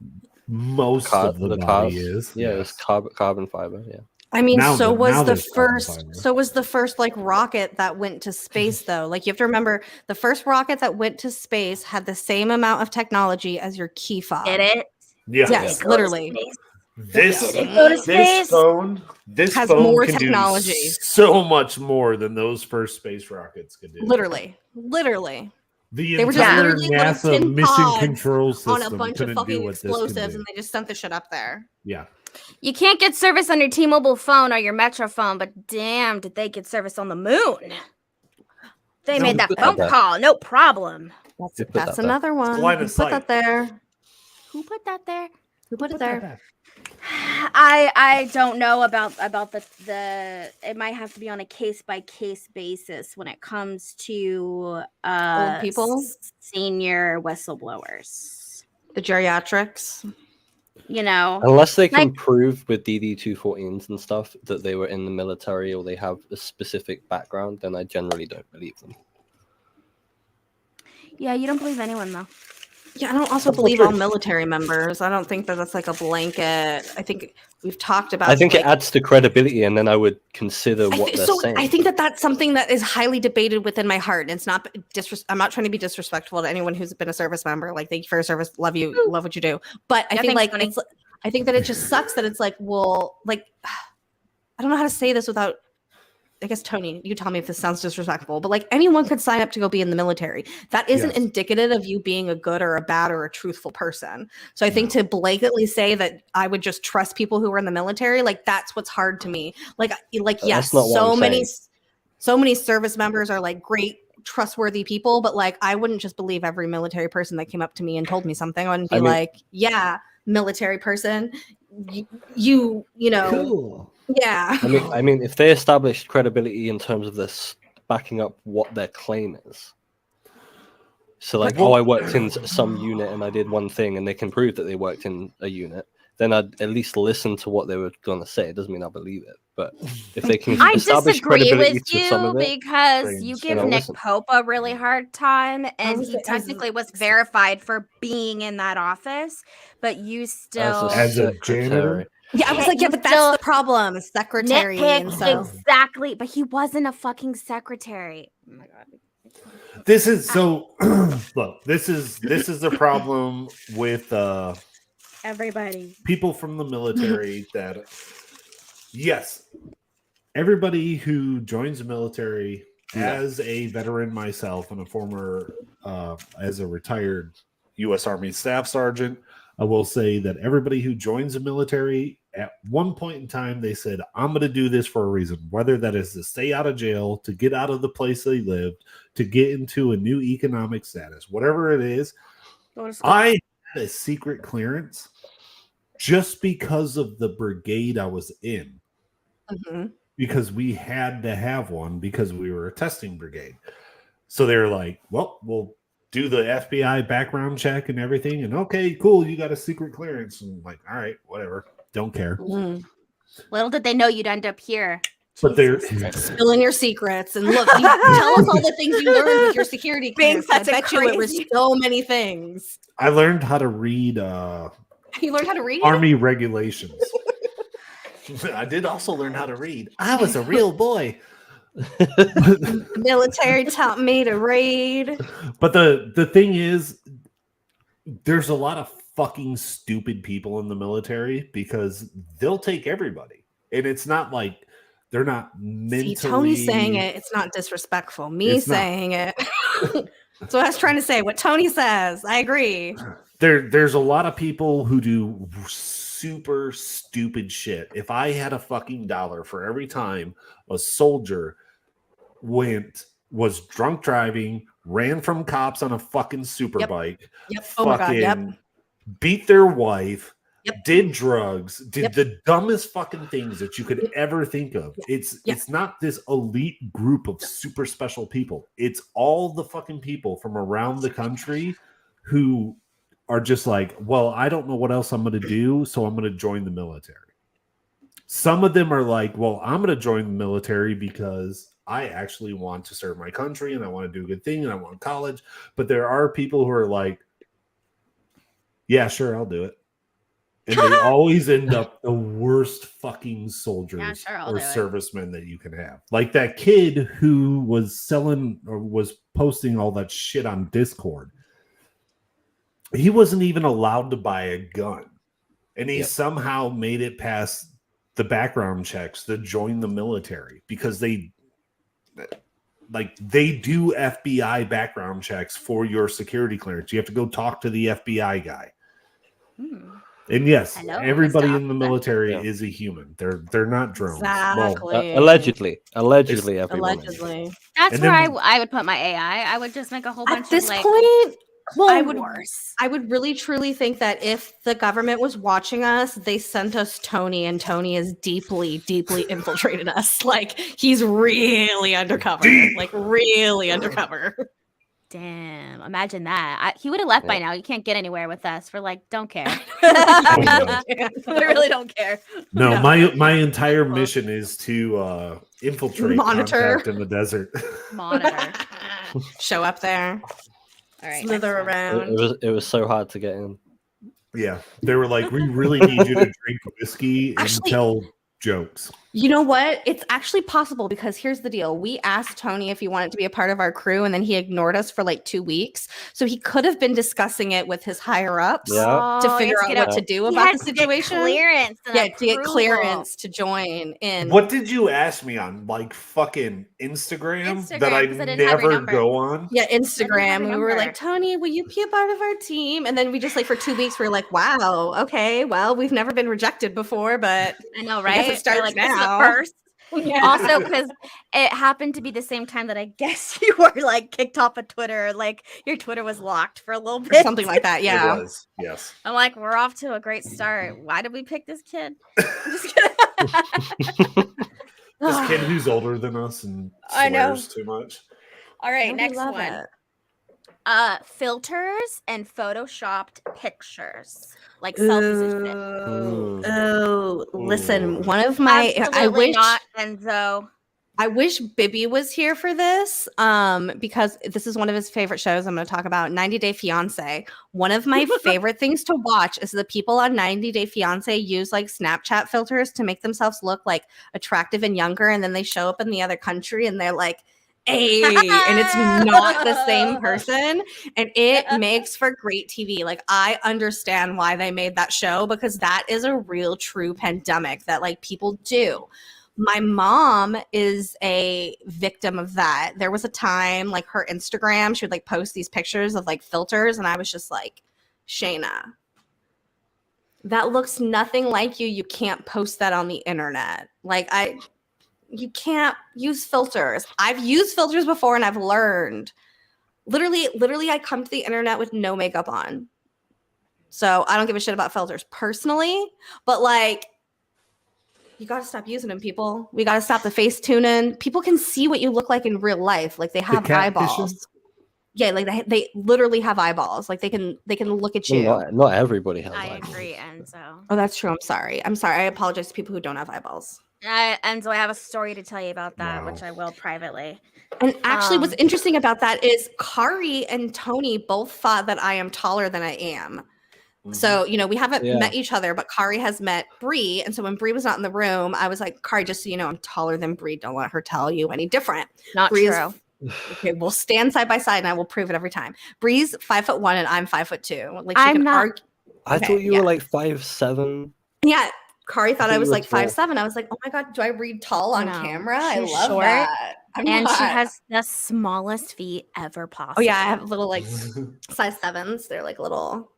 Most of the body is. Yeah, yes. it's carbon fiber. Yeah. I mean, Now so was the there's carbon first. fiber. So was the first like rocket that went to space, though. Like you have to remember, the first rocket that went to space had the same amount of technology as your key fob. Did it? Yeah. Yes, literally. This Did it go to space? phone Has phone more can technology. do so much more than those first space rockets could do. Literally. The They were just entire literally little NASA tin mission pods control system on a bunch of couldn't do fucking what this can explosives, do. and they just sent the shit up there. Yeah. You can't get service on your T-Mobile phone or your Metro phone, but damn, did they get service on the moon? They made that phone call, no problem. That's another one. Line Who of put sight. that there? Who put that there? Who put it there? I don't know about the it might have to be on a case by case basis when it comes to Old people? senior whistleblowers. The geriatrics. You know, Unless they can Like- prove with DD-214s and stuff that they were in the military or they have a specific background, then I generally don't believe them. yeah, you don't believe anyone though. Yeah, I don't also believe all military members. I don't think that that's like a blanket. I think we've talked about. I think like, it adds to credibility, and then I would consider what they're saying. I think that that's something that is highly debated within my heart. And it's not I'm not trying to be disrespectful to anyone who's been a service member. Like, thank you for your service. Love you. Love what you do. But I think like it's. I think that it just sucks that it's like, well, like, I don't know how to say this without. I guess Tony, you tell me if this sounds disrespectful, but like anyone could sign up to go be in the military. That isn't indicative of you being a good or a bad or a truthful person. So I think to blanketly say that I would just trust people who are in the military, like that's what's hard to me. Like yes, so many service members are like great, trustworthy people, but like I wouldn't just believe every military person that came up to me and told me something. I wouldn't be like, yeah, military person, you know. Cool. Yeah. I mean, if they established credibility in terms of this backing up what their claim is, so like, I worked in some unit and I did one thing, and they can prove that they worked in a unit, then I'd at least listen to what they were going to say. It doesn't mean I believe it, but if they can I establish disagree credibility with to some you of it, because you give you know, Nick listen. Pope a really hard time, and he As- technically was verified for being in that office, but you still As a secretary. janitor? Yeah, I was like, yeah, but that's the problem. Secretary. And nitpick so. exactly, but he wasn't a fucking secretary. Oh my god. This is so look, this is the problem with Everybody. people from the military that yes, everybody who joins the military as a veteran myself and a former as a retired U.S. Army Staff Sergeant, I will say that everybody who joins the military at one point in time, they said, I'm going to do this for a reason, whether that is to stay out of jail, to get out of the place they lived, to get into a new economic status, whatever it is. I had a secret clearance just because of the brigade I was in, because we had to have one because we were a testing brigade. So they're like, well, we'll do the FBI background check and everything. And okay, cool. You got a secret clearance. And I'm like, all right, whatever. Don't care. Little did they know you'd end up here. But they're spilling your secrets. And look, you tell us all the things you learned with your security clearance. I bet you it was so many things. I learned how to read You learned how to read? Army regulations. I did also learn how to read. I was a real boy. The military taught me to read. But the thing is, there's a lot of fucking stupid people in the military because they'll take everybody. And it's not like they're not mentally... See, Tony's saying it. It's not disrespectful. Me saying it. That's what I was trying to say. What Tony says. I agree. There's a lot of people who do super stupid shit. If I had a fucking dollar for every time a soldier was drunk driving, ran from cops on a fucking super bike, oh my God, beat their wife, did drugs, did the dumbest fucking things that you could ever think of. It's not this elite group of super special people. It's all the fucking people from around the country who are just like, well, I don't know what else I'm going to do, so I'm going to join the military. Some of them are like, well, I'm going to join the military because I actually want to serve my country and I want to do a good thing and I want college. But there are people who are like, yeah, sure, I'll do it. And they always end up the worst fucking soldiers or servicemen that you can have. Like that kid who was selling or was posting all that shit on Discord. He wasn't even allowed to buy a gun. And he somehow made it past the background checks to join the military because they do FBI background checks for your security clearance. You have to go talk to the FBI guy. And yes, everybody in the military is a human. They're not drones. Exactly. Well, allegedly, everyone. Allegedly. That's where I would put my AI. I would just make a whole bunch At this of like point, well, worse. I would really truly think that if the government was watching us, they sent us Tony, and Tony has deeply, deeply infiltrated us. Like he's really undercover. Like really undercover. Damn, imagine that. He would have left by now. You can't get anywhere with us. We're like, don't care. We really don't care. No, my entire mission is to infiltrate contact in the desert. Monitor. Show up there. All right. Slither around. It was so hard to get in. Yeah. They were like, we really need you to drink whiskey and tell jokes. You know what? It's actually possible because here's the deal. We asked Tony if he wanted to be a part of our crew, and then he ignored us for like 2 weeks. So he could have been discussing it with his higher ups to figure out what to do about the situation. Clearance. To get clearance to join in. What did you ask me on? Like fucking Instagram that I never go on? Yeah, Instagram. We were like, Tony, will you be a part of our team? And then we just like for 2 weeks, we were like, wow, okay, well, we've never been rejected before, but I know, right? I guess it starts like, now. First. Yeah. Also, because it happened to be the same time that I guess you were like kicked off of Twitter, like your Twitter was locked for a little bit, or something like that. Yeah, it was. Yes. I'm like, we're off to a great start. Why did we pick this kid? I'm just kidding. This kid who's older than us and swears too much. All right, next one. Filters and photoshopped pictures, like selfies and shit. Oh, listen, one of my I wish not Enzo. I wish Bibby was here for this because this is one of his favorite shows. I'm going to talk about 90 Day Fiance. One of my favorite things to watch is the people on 90 Day Fiance use like Snapchat filters to make themselves look like attractive and younger. And then they show up in the other country and they're like, hey, and it's not the same person. And it makes for great TV. Like I understand why they made that show because that is a real true pandemic that like people do. My mom is a victim of that. There was a time like her Instagram, she would like post these pictures of like filters. And I was just like, Shayna, that looks nothing like you. You can't post that on the internet. Like you can't use filters. I've used filters before and I've learned. Literally, I come to the internet with no makeup on. So I don't give a shit about filters personally. But like, you got to stop using them, people. We got to stop the face tuning. People can see what you look like in real life. Like they have eyeballs. Yeah, like they literally have eyeballs. Like they can look at you. Not everybody has eyeballs. I agree, Enzo. Oh, that's true. I'm sorry. I apologize to people who don't have eyeballs. Enzo, I have a story to tell you about that, which I will privately. And actually, what's interesting about that is Kari and Tony both thought that I am taller than I am. So, you know, we haven't met each other, but Kari has met Bree. And so when Bree was not in the room, I was like, Kari, just so you know, I'm taller than Bree. Don't let her tell you any different. Not true. Okay, we'll stand side by side and I will prove it every time. Bree's 5'1" and I'm 5'2". Like I'm not. I thought you were like 5'7". Yeah. Kari thought I was like 5'7". I was like, oh my God, do I read tall on camera? I love short, that. She has the smallest feet ever possible. Oh yeah, I have little like size 7s. They're like little.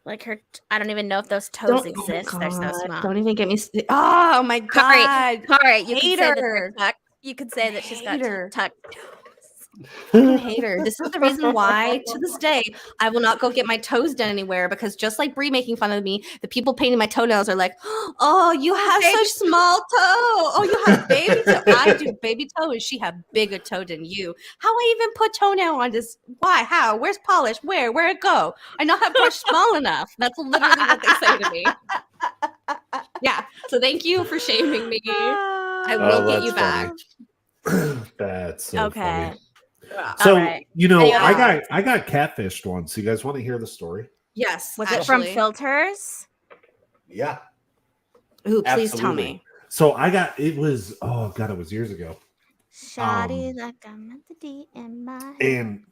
Like her, I don't even know if those toes exist. They're so small. Don't even get me. Oh my God, Kari, you could say that she's got tucked. I hate her. This is the reason why, to this day, I will not go get my toes done anywhere because just like Bree making fun of me, the people painting my toenails are like, "Oh, you have such small toe. Oh, you have baby toe. I do baby toe, and she have bigger toe than you. How I even put toenail on this? Why? How? Where's polish? Where it go? I not have brush small enough. That's literally what they say to me. Yeah. So thank you for shaming me. I will get you back. That's so Okay. funny. Yeah. So right. Yeah. I got catfished once. You guys want to hear the story? Yes. Was it from actually. filters? Yeah. Ooh, please tell Absolutely. me. So it was it was years ago. Shoddy like I'm at the D in my head. And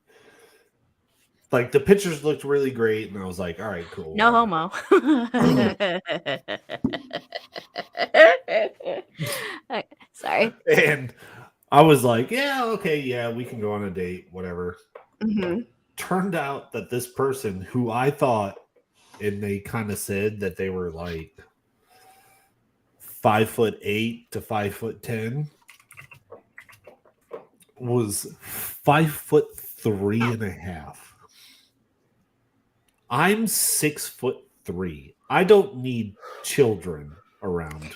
like the pictures looked really great, and I was like, all right, cool. No whatever. homo. Sorry. And I was like, yeah, okay, yeah, we can go on a date, whatever. Mm-hmm. Turned out that this person who I thought, and they kind of said that they were like 5'8" to 5'10", was 5'3.5". I'm 6'3". I don't need children around.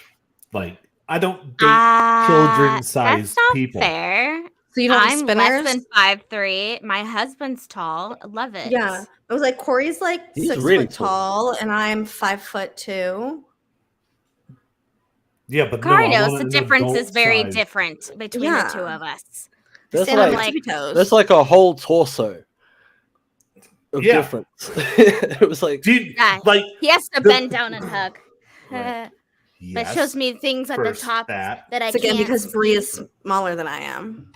Like, I don't date children-sized That's not people. fair. So you don't have I'm spinners? less than 5'3". My husband's tall. Love it. Yeah. I was like, Corey's like He's 6 really foot tall, and I'm 5'2". Yeah, but Kari no, I knows want the an difference is adult very size. different between Yeah. the two of us. There's Stand on like, my tippy toes. there's like a whole torso of Yeah. difference. It was like, Dude, Yeah. like, He has to bend down and hug. Right. But shows me things at the first top that. that I It's again can't because see. Bree is smaller than I am.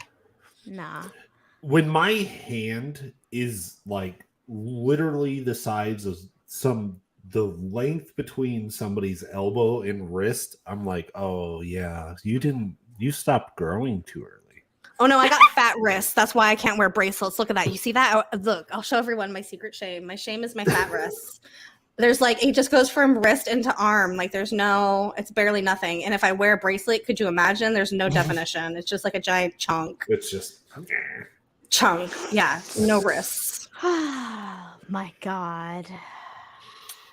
Nah. When my hand is like literally the size of the length between somebody's elbow and wrist, I'm like, oh yeah, you stopped growing too early. Oh no, I got fat wrists. That's why I can't wear bracelets. Look at that. You see that? Look, I'll show everyone my secret shame. My shame is my fat wrists. There's like, it just goes from wrist into arm. Like it's barely nothing. And if I wear a bracelet, could you imagine? There's no definition. It's just like a giant chunk. It's just Chunk. Yeah. No wrists. Oh my God.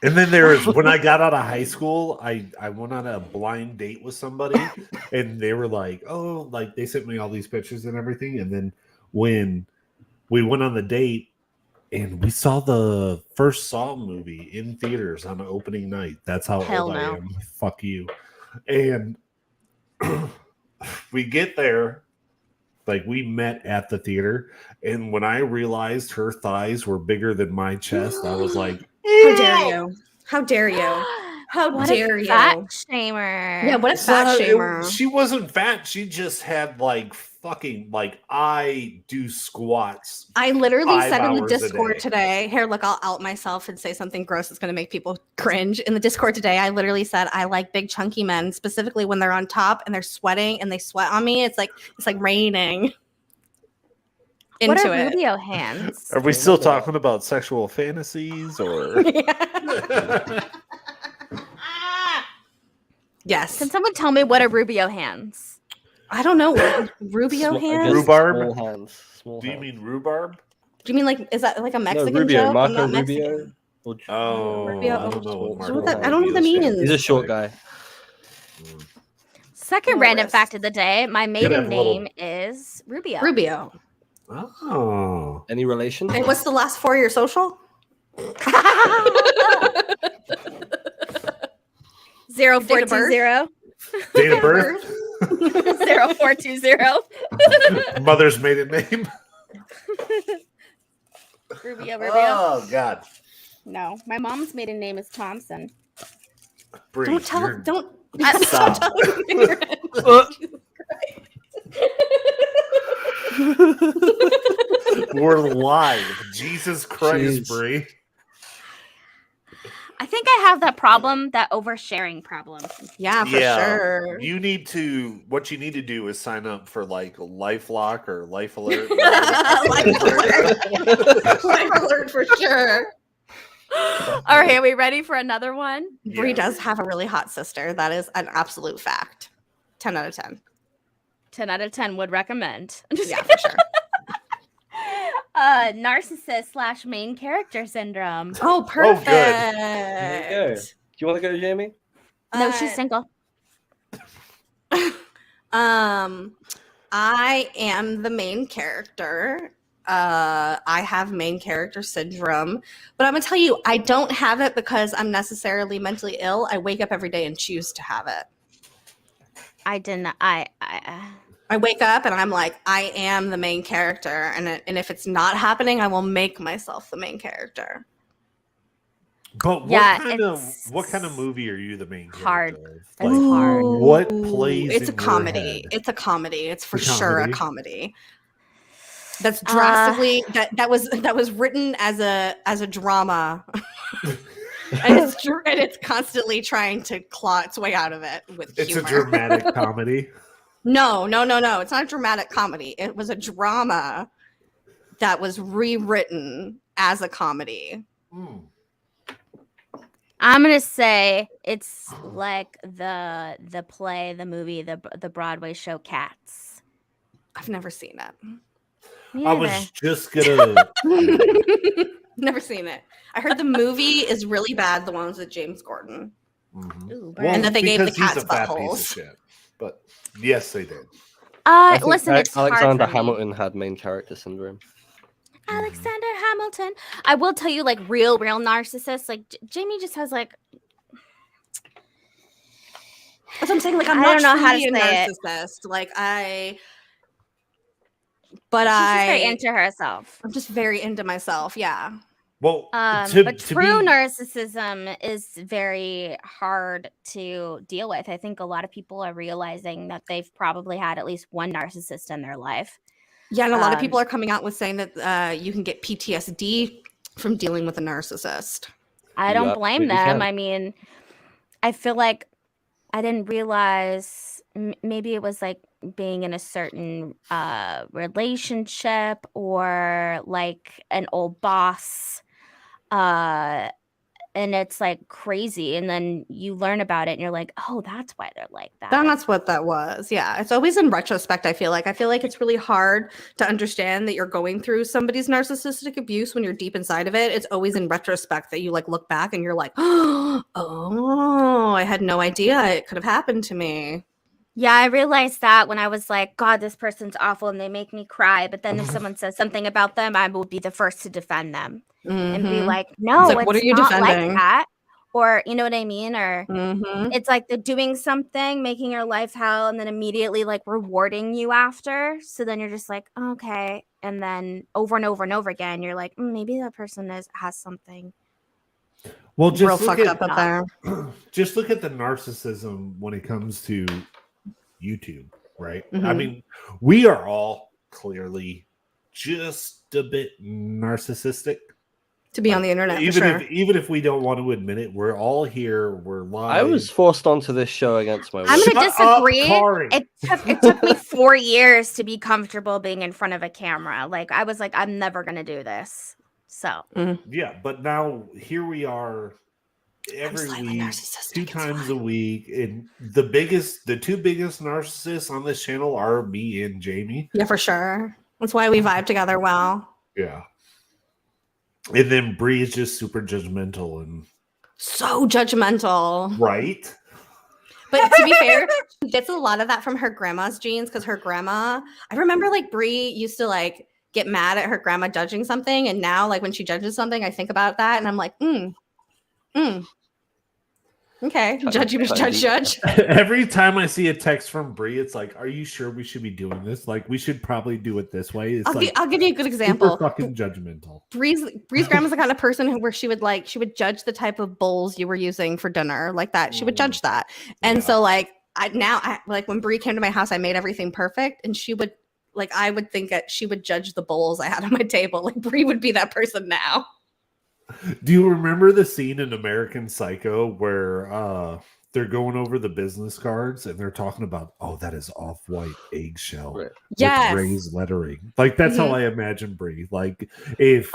And then there was when I got out of high school, I went on a blind date with somebody, and they were like, "Oh, like they sent me all these pictures and everything." And then when we went on the date, and we saw the first Saw movie in theaters on the opening night. That's how Hell old I no. am. Fuck you. And we get there, like we met at the theater, and when I realized her thighs were bigger than my chest, I was like, How dare you? How dare you? How What dare a you? fat shamer. Yeah, what a fat shamer. She wasn't fat. She just had like fucking like I do squats. I literally 5 said in the hours a Discord day. today, here, look, I'll out myself and say something gross that's going to make people cringe. In the Discord today, I literally said I like big chunky men, specifically when they're on top and they're sweating and they sweat on me. It's like raining What into are it. Rubio hands? Are we still talking about sexual fantasies or? Yes. Can someone tell me what are Rubio hands? I don't know. Rubio I guess hands? Rhubarb? Small hands. Small Do you hands. mean rhubarb? Do you mean like, is that like a Mexican Rubio, joke? I'm Marco not Rubio. Mexican. Or- Oh, Rubio- I don't know what I Marco don't know what I don't know what that Rubio means. stands He's a short for. guy. Second No random wrist. fact of the day. My have maiden a little- name is Rubio. Rubio. Oh, Any relation? And what's the last 4 of your social? 0420. date of birth, 0420. mother's maiden name. Rubio, Rubio. Oh God, No, my mom's maiden name is Thompson. Bree, Don't tell. you're- Don't. Stop. Stop telling me you're in. We're live. Jesus Christ, Jeez. Bree. I think I have that problem, that oversharing problem. Yeah, for sure. You need to. What you need to do is sign up for like LifeLock or Life Alert. Life alert. Life alert for sure. All right, are we ready for another one? Bree Yeah. does have a really hot sister. That is an absolute fact. 10 out of 10. 10 out of 10 would recommend. Yeah, for sure. Narcissist / main character syndrome. Oh, perfect. There you go. Do you want to go, Jaimie? No, she's single. I am the main character. I have main character syndrome, but I'm gonna tell you, I don't have it because I'm necessarily mentally ill. I wake up every day and choose to have it. I didn't. I wake up and I'm like, I am the main character, and if it's not happening, I will make myself the main character. But Yeah, what kind of movie are you the main hard. character of? It's hard. What plays It's a in comedy. your head? It's a comedy. It's for A sure a comedy? comedy. That's drastically that was written as a drama. and it's constantly trying to claw its way out of it with It's humor. a dramatic comedy. No. It's not a dramatic comedy. It was a drama that was rewritten as a comedy. Mm. I'm gonna say it's like the play, the movie, the Broadway show Cats. I've never seen it. Me I neither. was just gonna. Never seen it. I heard the movie is really bad. The ones with James Gordon. Mhm. Ooh, Well, And that they gave the because he's cats a fat piece buttholes. of shit. But yes, they did. I think Listen, it's Alexander hard for me. Hamilton had main character syndrome. Alexander Hamilton. I will tell you, like real narcissists. Like Jaimie just has like. That's what I'm saying. Like I'm I not don't know how to truly a say it. narcissist. She's just very into herself. I'm just very into myself. Yeah. Well, But true narcissism is very hard to deal with. I think a lot of people are realizing that they've probably had at least one narcissist in their life. Yeah, and a lot of people are coming out with saying that you can get PTSD from dealing with a narcissist. I don't blame absolutely them. can. I mean, I feel like I didn't realize maybe it was like being in a certain relationship or like an old boss. And it's like crazy. And then you learn about it and you're like, oh, that's why they're like that. That's what that was. Yeah. It's always in retrospect, I feel like. I feel like it's really hard to understand that you're going through somebody's narcissistic abuse when you're deep inside of it. It's always in retrospect that you like look back and you're like, oh, I had no idea it could have happened to me. Yeah, I realized that when I was like, God, this person's awful and they make me cry. But then if someone says something about them, I will be the first to defend them and be like, no, It's like, what are you not defending? like that. Or, you know what I mean? Or Mhm. it's like the doing something, making your life hell, and then immediately like rewarding you after. So then you're just like, okay. And then over and over and over again, you're like, maybe that person has something. Well, Real just look fucked at up there. just look at the narcissism when it comes to YouTube, right? I Mhm. mean, we are all clearly just a bit narcissistic. To be on the internet, for Even sure. even if we don't want to admit it, we're all here. We're live. I was forced onto this show against my will. I'm going to Shut up, disagree. Kari. It took me 4 years to be comfortable being in front of a camera. Like, I was like, I'm never going to do this. So, Yeah, but now here we are every slightly week, narcissistic, 2 it's times fine. a week, and the 2 biggest narcissists on this channel are me and Jaimie. Yeah, for sure. That's why we vibe together well. Yeah. And then Bree is just super judgmental and So judgmental. right. But to be fair, she gets a lot of that from her grandma's genes because her grandma, I remember like Bree used to like get mad at her grandma judging something. And now like when she judges something, I think about that and I'm like, okay, judge. Every time I see a text from Bree, it's like, "Are you sure we should be doing this? Like, we should probably do it this way." It's I'll give you a good example. super fucking judgmental. Bree's grandma's the kind of person where she would judge the type of bowls you were using for dinner, like that. She would judge that, and Yeah. so like I like when Bree came to my house, I made everything perfect, and she would like I would think that she would judge the bowls I had on my table. Like Bree would be that person now. Do you remember the scene in American Psycho where they're going over the business cards and they're talking about, oh, that is off-white eggshell Right. Yes. with raised lettering? Like that's how I imagine Bree. Like if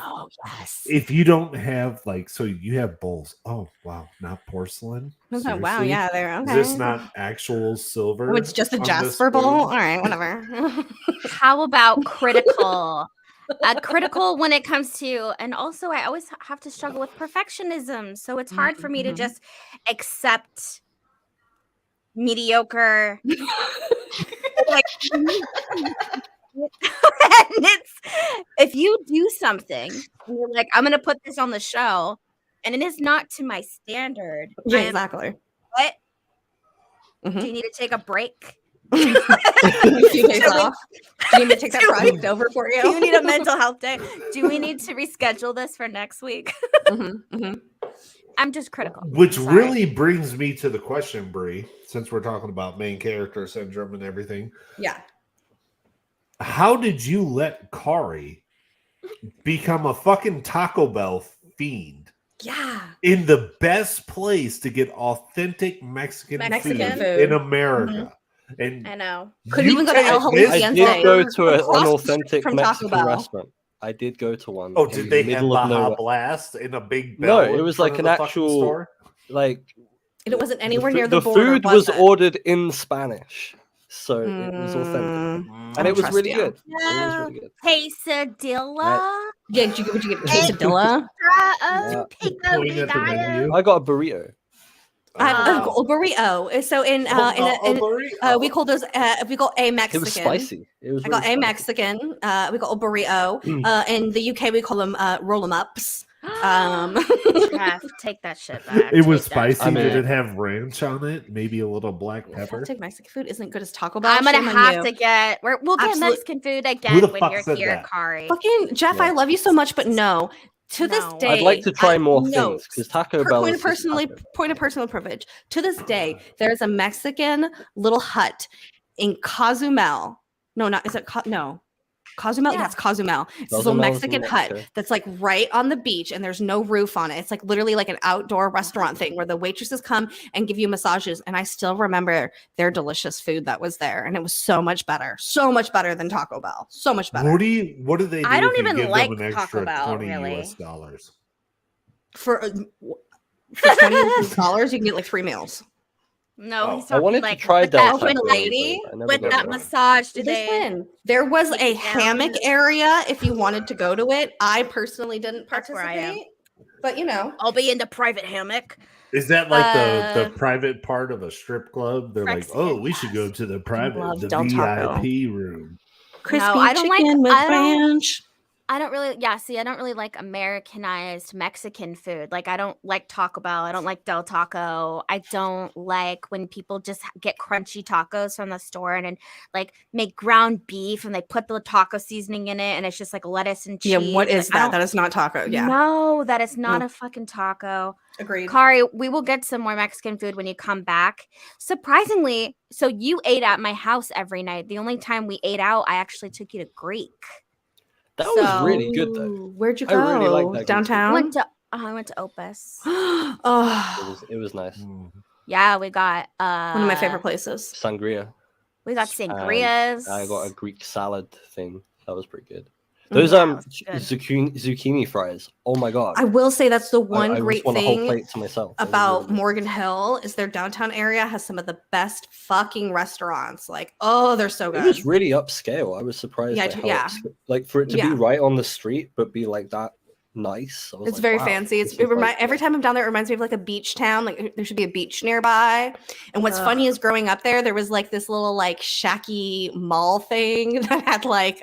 you don't have like, so you have bowls. Oh wow, not porcelain. I was like, wow, Seriously? yeah, they're okay. Is this not actual silver? Oh, it's just a on Jasper this bowl. spoon? All right, whatever. how about critical? Critical when it comes to, and also I always have to struggle with perfectionism. So it's hard for me to just accept mediocre. Like, and if you do something, and you're like, I'm going to put this on the show, and it is not to my standard. Yeah, I am- exactly. What? Mhm. Do you need to take a break? A few days off. Do you need me to take that project over for you? Do you need a mental health day? Do we need to reschedule this for next week? I'm just critical. Which Sorry. really brings me to the question, Bree, since we're talking about main character syndrome and everything. Yeah. How did you let Kari become a fucking Taco Bell fiend Yeah. in the best place to get authentic Mexican food in America? And I know. Couldn't even go to El I Jalisciense did go to an across the authentic street from Taco Mexican Bell. restaurant. I did go to one. Oh, in did they the have middle of Baja nowhere. Blast in a big No, bell it in was front like of an the fucking actual, store? like It wasn't anywhere the near the the border. food was it? ordered in Spanish, so it was authentic, I and it was trust really you. good. It was really good. Quesadilla. Yeah, did you get a quesadilla? Point at the menu. I got a burrito. A burrito. So we call those we call a Mexican. It was spicy. It was. I got really a spicy. Mexican. We got a burrito. In the UK, we call them roll 'em ups. Jeff, take that shit back. It was Take that spicy. back. Did it have ranch on it? Maybe a little black pepper? Authentic Mexican food isn't good as Taco Bell. I'm gonna Shame on have you. to get. We'll get Absolute- Mexican food Who again the when fuck you're said here, that? Kari. Fucking Jeff, I love you so much, but no. To this No. day, I'd like to try more no. things because Taco Bell Point is of just personal privilege. To this day, there's a Mexican little hut in Cozumel. No, not is it? No, Cozumel. Yeah, it's Cozumel. It's this little Cozumel's in Mexican hut Mexico. that's like right on the beach, and there's no roof on it. It's like literally like an outdoor restaurant thing where the waitresses come and give you massages. And I still remember their delicious food that was there, and it was so much better than Taco Bell. So much better. What do they do? I don't if you even give like them an Taco extra Bell, $20 really. US? For $20, you can get like 3 meals. No, Oh, he's I talking wanted like to try with Del that, Taco. with, lady, but I never with got that one. massage. Do they? Listen, there was a Sit down. hammock area if you wanted to go to it. I personally didn't That's where I am. participate, but you know, I'll be in the private hammock. Is that like the private part of a strip club? They're like, Mexican, oh, we should go to the private, love the Del Taco. VIP room. crispy I don't like- chicken with I don't- ranch. I don't really, I don't really like Americanized Mexican food. Like, I don't like Taco Bell. I don't like Del Taco. I don't like when people just get crunchy tacos from the store and like make ground beef and they put the taco seasoning in it and it's just like lettuce and cheese. Yeah, what is Like, I that? don't- That is not taco. Yeah, No, that is not a fucking taco. agreed. Kari, we will get some more Mexican food when you come back. Surprisingly, so you ate at my house every night. The only time we ate out, I actually took you to Greek. That was really good though. Ooh, where'd you I go? really like that Downtown. I went to Opus. Oh, It was nice. Yeah, we got one of my favorite places. Sangria. We got sangrias. I got a Greek salad thing. That was pretty good. Mm, Those that was good. zucchini fries. Oh my god! I will say that's the one I great just want a whole thing plate to myself. That was about really good. Morgan Hill is their downtown area has some of the best fucking restaurants. Like, oh, they're so It good. was really upscale. I was surprised. Yeah, at how yeah. like for it to Yeah. be right on the street, but be like that nice. I was It's like, very wow, fancy. this is like- Every time I'm down there, it reminds me of like a beach town. Like there should be a beach nearby. And what's funny is growing up there was like this little like shacky mall thing that had like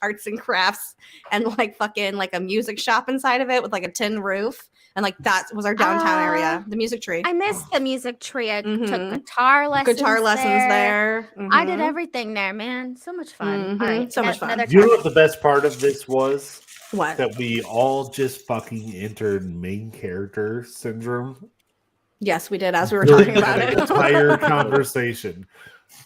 arts and crafts and like fucking like a music shop inside of it with like a tin roof. And like that was our downtown area, the music tree. I missed the music tree. I took Mhm. guitar lessons. Guitar lessons there. I did Mhm. everything there, man. So much fun. Mhm. All right, So much fun. another You know time. what the best part of this was? What? That we all just fucking entered main character syndrome. Yes, we did as we were During talking about that it. entire conversation.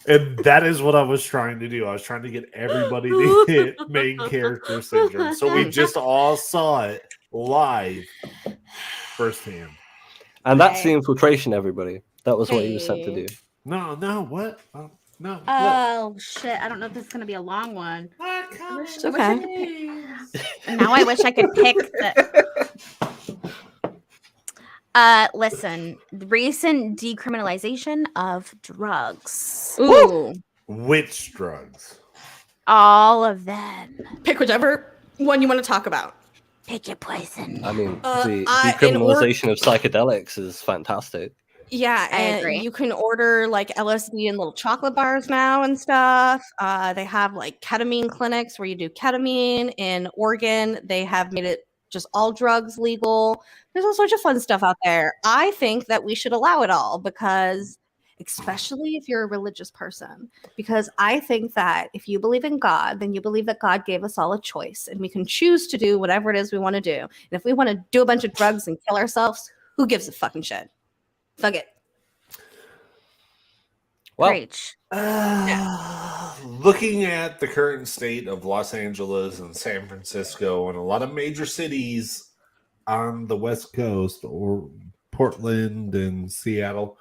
And that is what I was trying to do. I was trying to get everybody to hit main character syndrome. So we just all saw it live firsthand. And that's Okay. the infiltration, everybody. That was what he was sent to do. No, what? Oh, no. Oh shit! I don't know if this is gonna be a long one. It's okay. Now I wish I could pick the. Listen, the recent decriminalization of drugs. Ooh. Which drugs? All of them. Pick whichever one you want to talk about. Pick your poison. I mean, the in decriminalization of psychedelics is fantastic. Yeah, I and agree. you can order like LSD in little chocolate bars now and stuff. They have like ketamine clinics where you do ketamine. In Oregon, they have made it just all drugs legal. There's all sorts of fun stuff out there. I think that we should allow it all because especially if you're a religious person, because I think that if you believe in God, then you believe that God gave us all a choice and we can choose to do whatever it is we want to do. And if we want to do a bunch of drugs and kill ourselves, who gives a fucking shit? Fuck it. Well, Preach. Looking at the current state of Los Angeles and San Francisco and a lot of major cities on the West Coast or Portland and Seattle,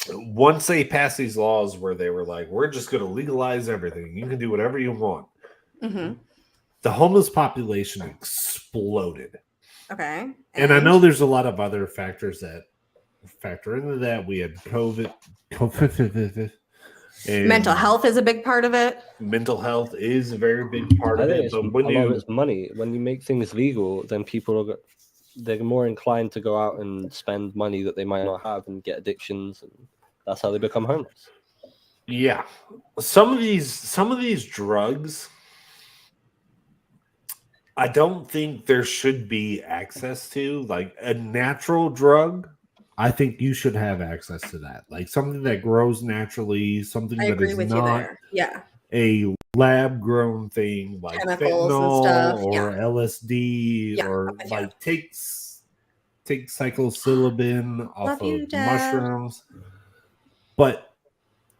once they passed these laws where they were like, we're just going to legalize everything, you can do whatever you want, the homeless population exploded. Okay. And I know there's a lot of other factors that factor into that. We had COVID. And mental health is a big part of it. Mental health is a very big part of it. But when a lot of it's money. When you make things legal, then people they're more inclined to go out and spend money that they might not have and get addictions, and that's how they become homeless. Yeah, some of these drugs, I don't think there should be access to, like a natural drug. I think you should have access to that, like something that grows naturally, something that is not a lab-grown thing, like chemicals fentanyl and stuff. or LSD, or like take psilocybin off of mushrooms. But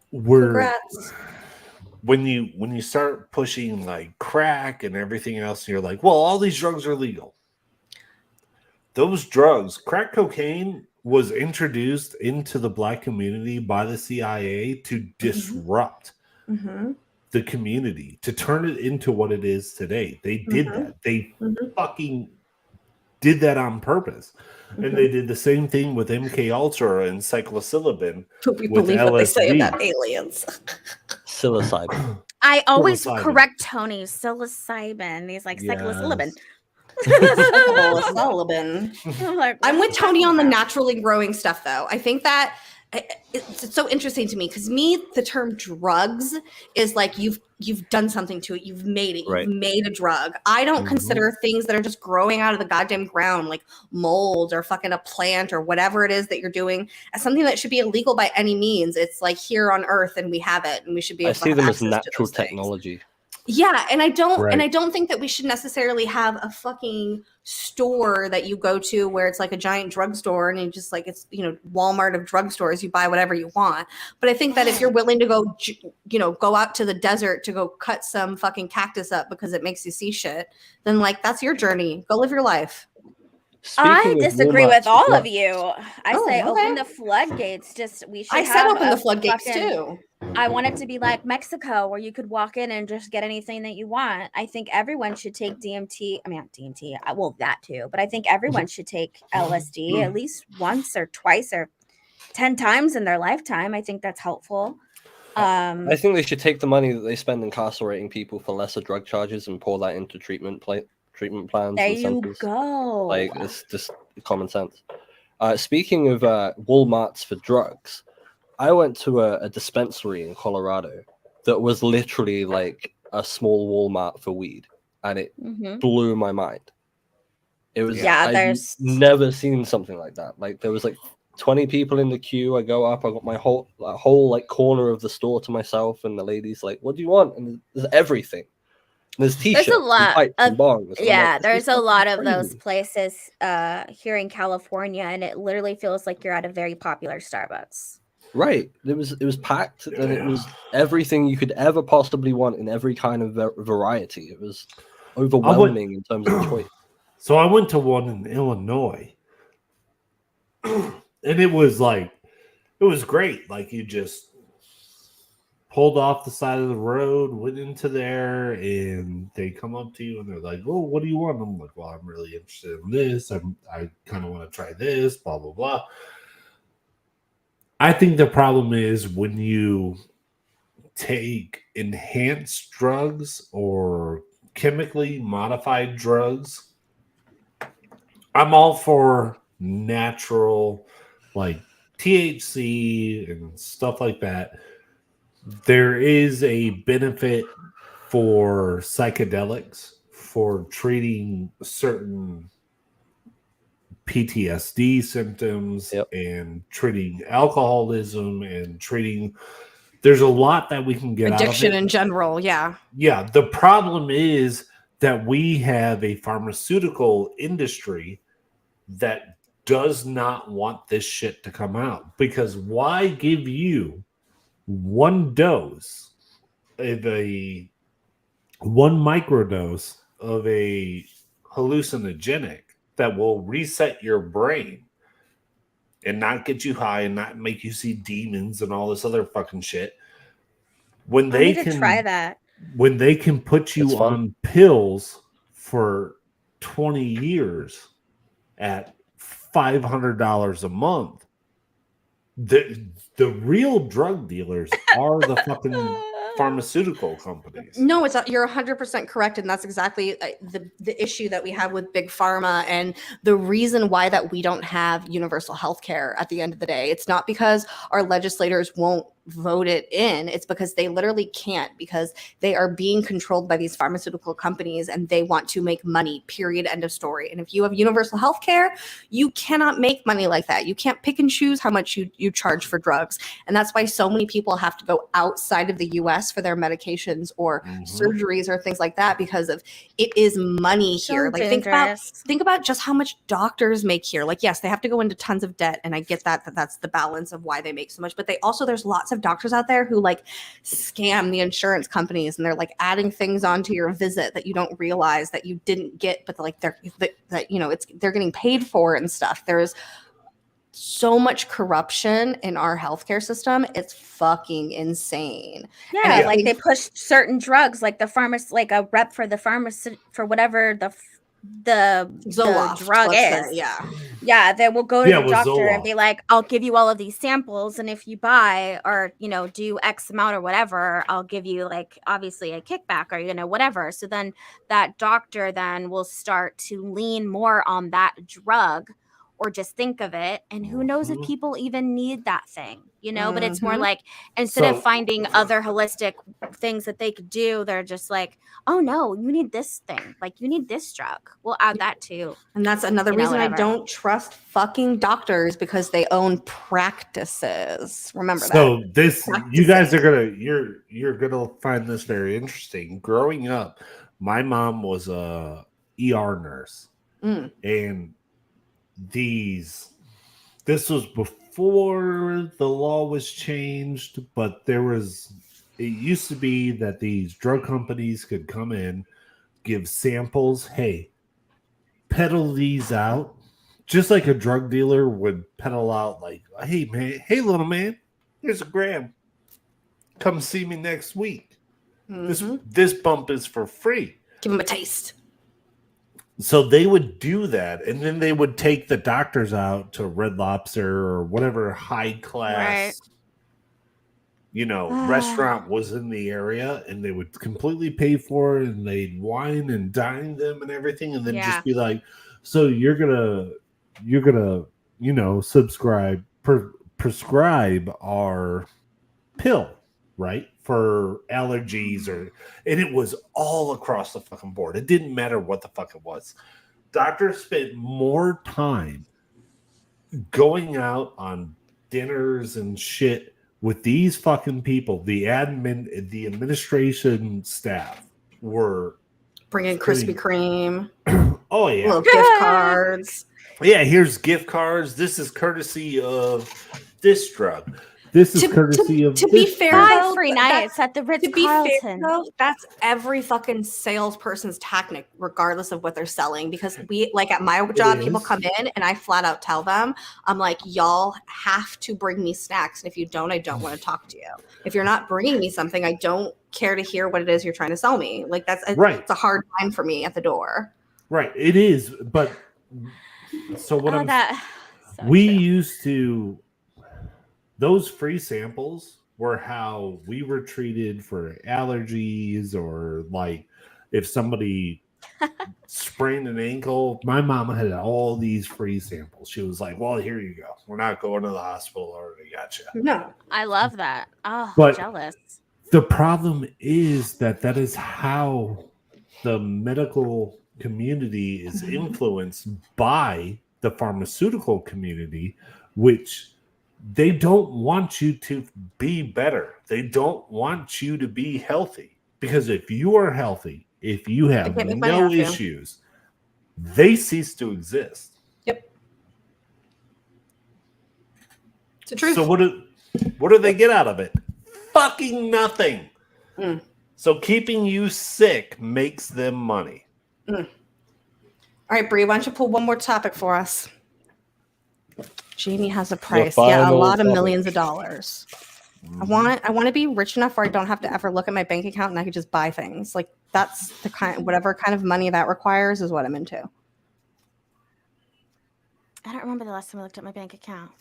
when you start pushing like crack and everything else, you're like, well, all these drugs are legal. Those drugs, crack cocaine, was introduced into the Black community by the CIA to disrupt the community, to turn it into what it is today. They did that. They fucking did that on purpose. And they did the same thing with MK Ultra and psilocybin. We believe what they say about aliens. Psilocybin. I always correct Tony. Psilocybin. He's like psilocybin. I'm with Tony on the naturally growing stuff, though. I think that it's so interesting to me because the term drugs is like you've done something to it. You've made it. You've made a drug. I don't consider things that are just growing out of the goddamn ground, like mold or fucking a plant or whatever it is that you're doing, as something that should be illegal by any means. It's like here on Earth, and we have it, and we should be able to have access to those things. I see them as natural technology. Yeah, and I don't think that we should necessarily have a fucking store that you go to where it's like a giant drugstore and you just like it's Walmart of drugstores, you buy whatever you want. But I think that if you're willing to go out to the desert to go cut some fucking cactus up because it makes you see shit, then like that's your journey. Go live your life. I disagree with all of you. I say open the floodgates. I said open the floodgates too. I want it to be like Mexico, where you could walk in and just get anything that you want. I think everyone should take DMT. I mean, not DMT. Well, that too. But I think everyone should take LSD at least once or twice or 10 times in their lifetime. I think that's helpful. I think they should take the money that they spend incarcerating people for lesser drug charges and pour that into treatment plans. There you go. Like, it's just common sense. Speaking of Walmarts for drugs, I went to a dispensary in Colorado that was literally like a small Walmart for weed, and it blew my mind. It was I've never seen something like that. Like there was like 20 people in the queue. I go up, I got my whole like corner of the store to myself, and the lady's like, "What do you want?" And there's everything. There's t-shirts, there's a lot and bongs. There's a lot of those places here in California, and it literally feels like you're at a very popular Starbucks. Right. It was packed, and it was everything you could ever possibly want in every kind of variety. It was overwhelming in terms of choice. So I went to one in Illinois, and it was great. Like you just pulled off the side of the road, went into there, and they come up to you and they're like, "Oh, what do you want?" I'm like, "Well, I'm really interested in this. I kind of want to try this, blah, blah, blah." I think the problem is when you take enhanced drugs or chemically modified drugs. I'm all for natural, like THC and stuff like that. There is a benefit for psychedelics for treating certain PTSD symptoms and treating alcoholism and treating. There's a lot that we can get addiction out of it. in general. Yeah. Yeah. The problem is that we have a pharmaceutical industry that does not want this shit to come out, because why give you one dose of one microdose of a hallucinogenic that will reset your brain and not get you high and not make you see demons and all this other fucking shit, when I they need to can try that. when they can put you on pills for 20 years at $500 a month. The real drug dealers are the fucking pharmaceutical companies. No, you're 100% correct, and that's exactly the issue that we have with big pharma, and the reason why that we don't have universal health care at the end of the day. It's not because our legislators won't vote it in. It's because they literally can't, because they are being controlled by these pharmaceutical companies and they want to make money, period, end of story. And if you have universal health care, you cannot make money like that. You can't pick and choose how much you charge for drugs. And that's why so many people have to go outside of the US for their medications or surgeries or things like that, because of it is money here. Like think about just how much doctors make here. Like, yes, they have to go into tons of debt, and I get that's the balance of why they make so much, but there's lots of doctors out there who like scam the insurance companies, and they're like adding things onto your visit that you don't realize that you didn't get, but like they're getting paid for and stuff. There's so much corruption in our healthcare system. It's fucking insane. Yeah, like they push certain drugs, like the pharmacist, like a rep for the pharmacy for whatever the Zoloft, drug is. Say, yeah, they will go to the doctor Zoloft. and be like, I'll give you all of these samples, and if you buy or do X amount or whatever, I'll give you like obviously a kickback or whatever. So then that doctor then will start to lean more on that drug, or just think of it, and who knows if people even need that thing, but it's more like, instead of finding other holistic things that they could do, they're just like, oh no, you need this thing, like you need this drug, we'll add that too. And that's another reason I don't trust fucking doctors, because they own practices. Remember that. So you guys are you're gonna find this very interesting. Growing up, my mom was a ER nurse, and this was before the law was changed, but it used to be that these drug companies could come in, give samples, hey, peddle these out, just like a drug dealer would peddle out, like, hey little man, here's a gram, come see me next week. This bump is for free, give them a taste. So they would do that, and then they would take the doctors out to Red Lobster or whatever high class, restaurant was in the area, and they would completely pay for it, and they'd wine and dine them and everything, and then just be like, so you're gonna prescribe our pill, right? For allergies, and it was all across the fucking board. It didn't matter what the fuck it was. Doctors spent more time going out on dinners and shit with these fucking people. The administration staff were bringing Krispy Kreme. Oh yeah, little gift cards. Yeah, here's gift cards. This is courtesy of this drug. This is courtesy of. To be fair, though, free nights at the Ritz-Carlton. That's every fucking salesperson's tactic, regardless of what they're selling. Because at my job, people come in and I flat out tell them, I'm like, y'all have to bring me snacks, and if you don't, I don't want to talk to you. If you're not bringing me something, I don't care to hear what it is you're trying to sell me. Like it's a hard time for me at the door. Right, it is. But so what used to. Those free samples were how we were treated for allergies, or like if somebody sprained an ankle. My mom had all these free samples. She was like, well, here you go. We're not going to the hospital. I already got you. No. I love that. Oh, but jealous. The problem is that is how the medical community is influenced by the pharmaceutical community, which they don't want you to be better. They don't want you to be healthy. Because if you are healthy, if you have can't make money no off you. issues, they cease to exist. Yep. It's the truth. So what do they get out of it? Fucking nothing. Mm. So keeping you sick makes them money. All right, Bree, why don't you pull one more topic for us? Jaimie has a price. Yeah, a final lot of topic. millions of dollars. I want to be rich enough where I don't have to ever look at my bank account and I could just buy things. Like that's the whatever kind of money that requires is what I'm into. I don't remember the last time I looked at my bank account.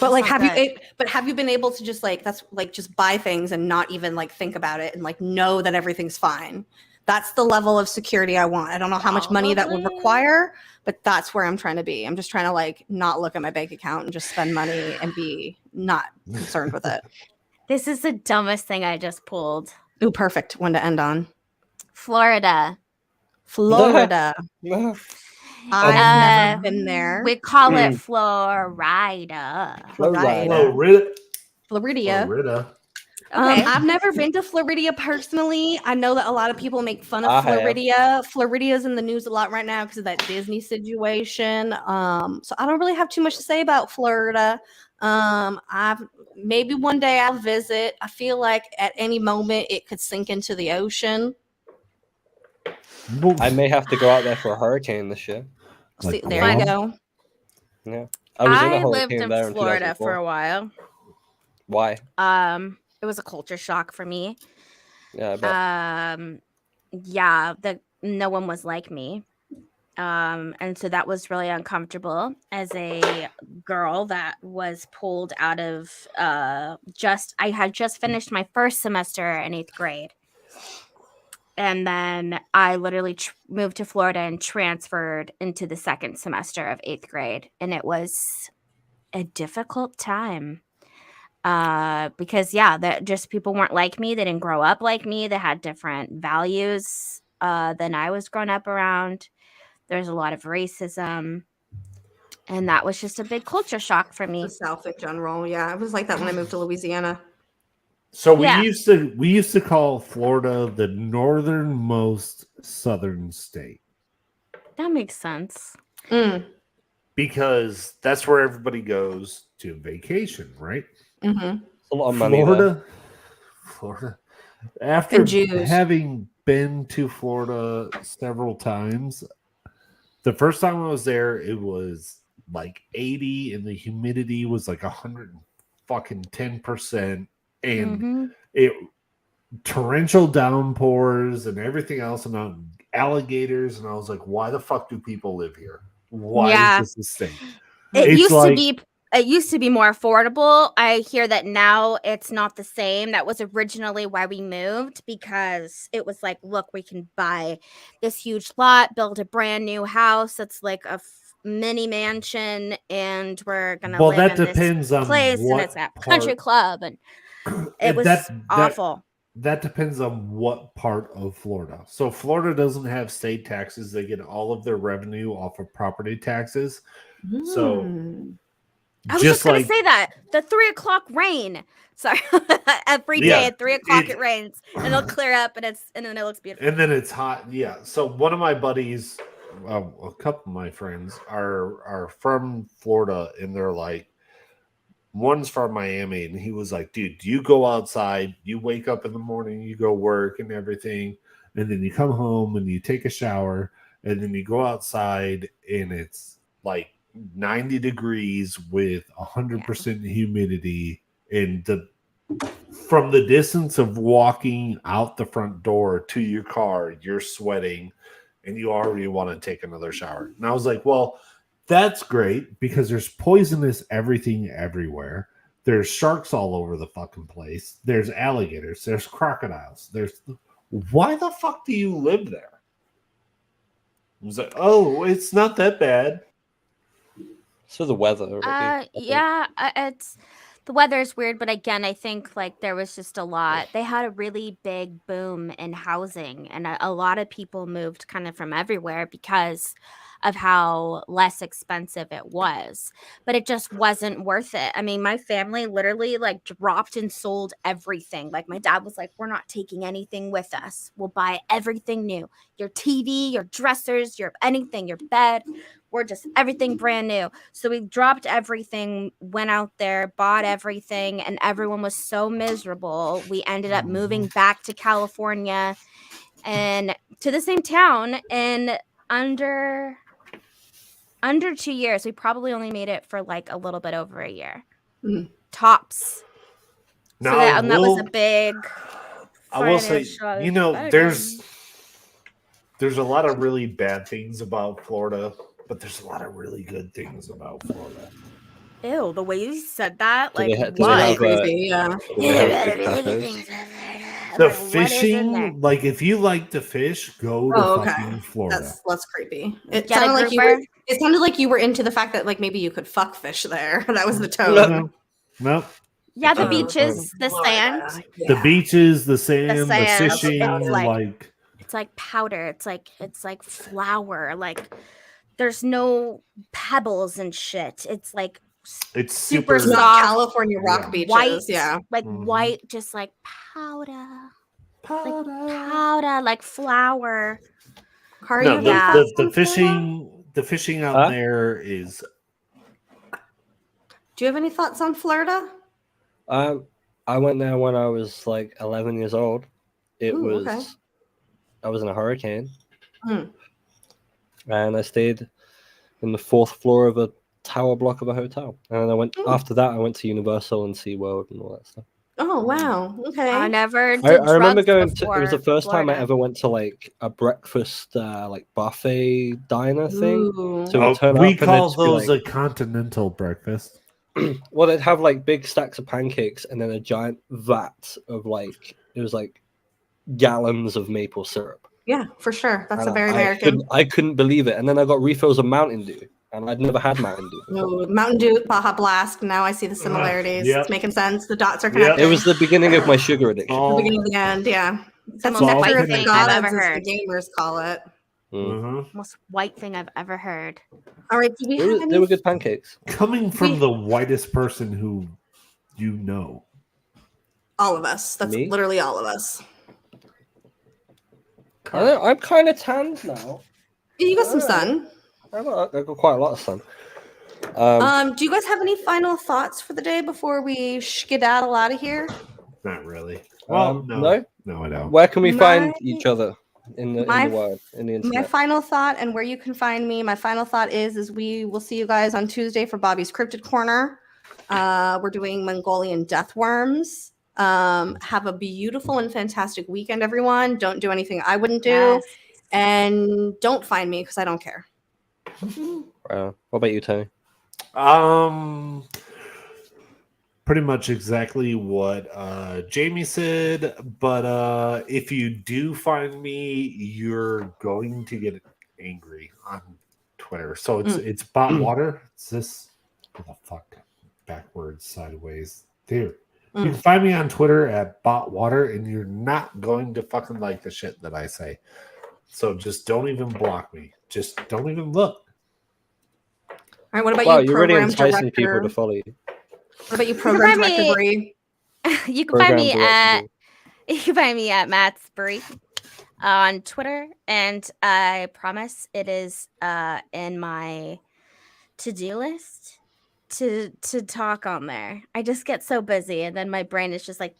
But like, That's not have you been able to just like just buy things and not even like think about it and like know that everything's fine? That's the level of security I want. I don't know how much money that would require, but that's where I'm trying to be. I'm just trying to like not look at my bank account and just spend money and be not concerned with it. This is the dumbest thing I just pulled. Ooh, perfect one to end on. Florida. No. I've never been there. We call it Florida. Florida. Florida. Okay. I've never been to Florida personally. I know that a lot of people make fun of I have. Florida. Florida's in the news a lot right now because of that Disney situation. So I don't really have too much to say about Florida. Maybe one day I'll visit. I feel like at any moment it could sink into the ocean. I may have to go out there for a hurricane this year. Like See, there you Guam? go. Yeah, I was in a I lived hurricane in there in Florida for 2004. a while. Why? It was a culture shock for me. Yeah, I bet. Yeah, no one was like me. And so that was really uncomfortable as a girl that was pulled out of I had just finished my first semester in 8th grade. And then I literally moved to Florida and transferred into the second semester of 8th grade. And it was a difficult time. Because that just people weren't like me. They didn't grow up like me. They had different values than I was growing up around. There's a lot of racism, and that was just a big culture shock for me. The South in general, yeah, it was like that when I moved to Louisiana. So we used to call Florida the northernmost southern state That makes sense. because that's where everybody goes to vacation, right? Mm-hmm. A lot of money there. Florida. After Jews. having been to Florida several times, the first time I was there, it was like 80 and the humidity was like 110%. And it torrential downpours and everything else and alligators. And I was like, why the fuck do people live here? Why is this a state? It used to be more affordable. I hear that now it's not the same. That was originally why we moved, because it was like, look, we can buy this huge lot, build a brand new house that's like a mini mansion, and we're gonna live in this place, and it's at country club, and it was awful. That depends on what part of Florida. So Florida doesn't have state taxes. They get all of their revenue off of property taxes. So I was just going to say that. The 3 o'clock rain. Sorry. Every day at 3 o'clock it rains. And it'll clear up and then it looks beautiful. And then it's hot. Yeah. So one of my buddies, a couple of my friends are from Florida, and they're like, one's from Miami, and he was like, dude, you go outside, you wake up in the morning, you go work and everything, and then you come home and you take a shower, and then you go outside and it's like 90 degrees with 100% humidity, and from the distance of walking out the front door to your car, you're sweating and you already want to take another shower. And I was like, well, that's great because there's poisonous everything everywhere. There's sharks all over the fucking place. There's alligators. There's crocodiles. Why the fuck do you live there? I was like, oh, it's not that bad. So the weather. It's the weather is weird, but again, I think like there was just a lot. They had a really big boom in housing, and a lot of people moved kind of from everywhere because of how less expensive it was, but it just wasn't worth it. I mean, my family literally like dropped and sold everything. Like my dad was like, we're not taking anything with us. We'll buy everything new. Your TV, your dressers, your anything, your bed. We're just everything brand new. So we dropped everything, went out there, bought everything, and everyone was so miserable. We ended up moving back to California and to the same town in under 2 years. We probably only made it for like a little bit over a year. Tops. Now, So that was a big I will say, financial burden. there's a lot of really bad things about Florida, but there's a lot of really good things about Florida. Ew, the way you said that, Do like, they what? have, Crazy, yeah. do they have big cafes? The Like, what is in there? fishing, like if you like to fish, go to fucking Florida. That's creepy. It Get a sounded like you grouper? were. It sounded like you were into the fact that like maybe you could fuck fish there. That was the tone. No. Yeah, the beaches, the sand. The beaches, the sand, the sand, fishing, it's like It's like powder. It's like flour. Like there's no pebbles and shit. It's like it's super super. soft. Not California rock Yeah. beaches. white, Yeah. like Mhm. white, just like powder, like powder, like flour. Kari, No, you have the, any Yeah. thoughts the on Florida? fishing out Huh? there is. Do you have any thoughts on Florida? I went there when I was like 11 years old. It Ooh, was okay. I was in a hurricane, Hmm. and I stayed in the 4th floor of a tower block of a hotel. And then I went after that. I went to Universal and SeaWorld and all that stuff. Oh wow. Okay. I never did I remember drugs going to. It was the before first time I Florida. ever went to like a breakfast like buffet diner thing. Ooh. So we'd turn we up and call they'd just be those like, a continental breakfast. well, they'd have like big stacks of pancakes and then a giant vat of like it was like gallons of maple syrup. Yeah, for sure. That's And a very American. I couldn't believe it. And then I got refills of Mountain Dew, and I'd never had Mountain Dew before. Oh, Mountain Dew, Baja Blast. Now I see the similarities. Yep. It's making sense. The dots are Yep. connected. It was the beginning of my sugar addiction. the beginning of the end. Yeah. That's all the white connected. thing I've Gods, ever as heard. the gamers call it. Most white thing I've ever heard. All right. Do we have any? They were good pancakes. Coming from the whitest person who you know. All of us. That's Me? literally all of us. I'm kind of tanned now. You got some sun. I got quite a lot of sun. Do you guys have any final thoughts for the day before we skedaddle out of here? Not really. Well, no. No, I don't. Where can we find My- each other in the world, in the My internet? final thought, and where you can find me, my final thought is we will see you guys on Tuesday for Bobby's Cryptid Corner. We're doing Mongolian death worms. Have a beautiful and fantastic weekend, everyone. Don't do anything I wouldn't do. Yes. And don't find me because I don't care. What about you, Tony? Pretty much exactly what Jaimie said, but if you do find me, you're going to get angry on Twitter. So it's bot water. It's this what the fuck backwards sideways. Dude. You can find me on Twitter at bot water, and you're not going to fucking like the shit that I say. So just don't even block me. Just don't even look. All right, what about Wow, you, you're really program enticing director? people to follow you. What about you, program find director me- Bree? You can find me Program at Matt's Brie on Twitter, and I promise it is in my to-do list to talk on there. I just get so busy, and then my brain is just like,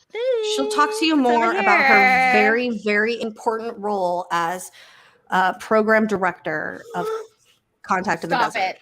She'll talk to you "It's over more about her here." very, very important role as program director of Contact in the Stop Desert. it.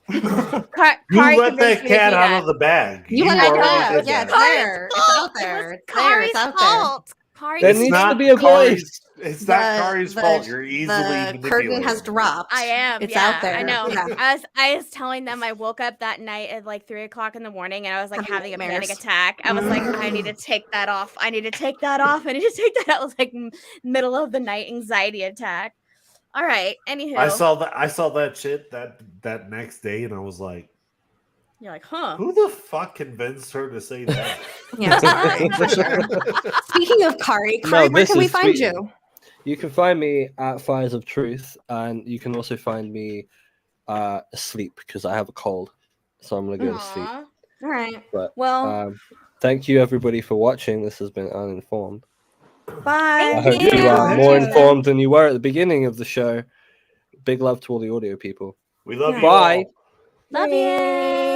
You Kari let convinced that me to cat do out that. of the bag. You let it already go. did Yeah, that. it's there. It's out there. It was It's there. It's Kari's out there. fault. Kari There It's needs not to be a Kari's- voice. It's not Kari's fault. You're The easily curtain has manipulated. dropped. I am. It's yeah, out there. I know. Yeah. I was telling them I woke up that night at like 3:00 in the morning, and I was like Having having a panic nightmares. attack. I was like, I need to take that off. I need to take that off. I need to take that out. It was like middle of the night anxiety attack. All right. Anywho, I saw that shit that next day, and I was like, you're like, huh? who the fuck convinced her to say that? Yeah, Kari, for sure. Speaking of Kari, No, where this can we is find sweet. you? You can find me at Fires of Truth, and you can also find me asleep because I have a cold, so I'm gonna go to sleep. Aw. All right. But Well, thank you everybody for watching. This has been Uninformed. bye. I hope Thank you are you. more informed than you were at the beginning of the show. Big love to all the audio people. We love you Bye. all. Love you.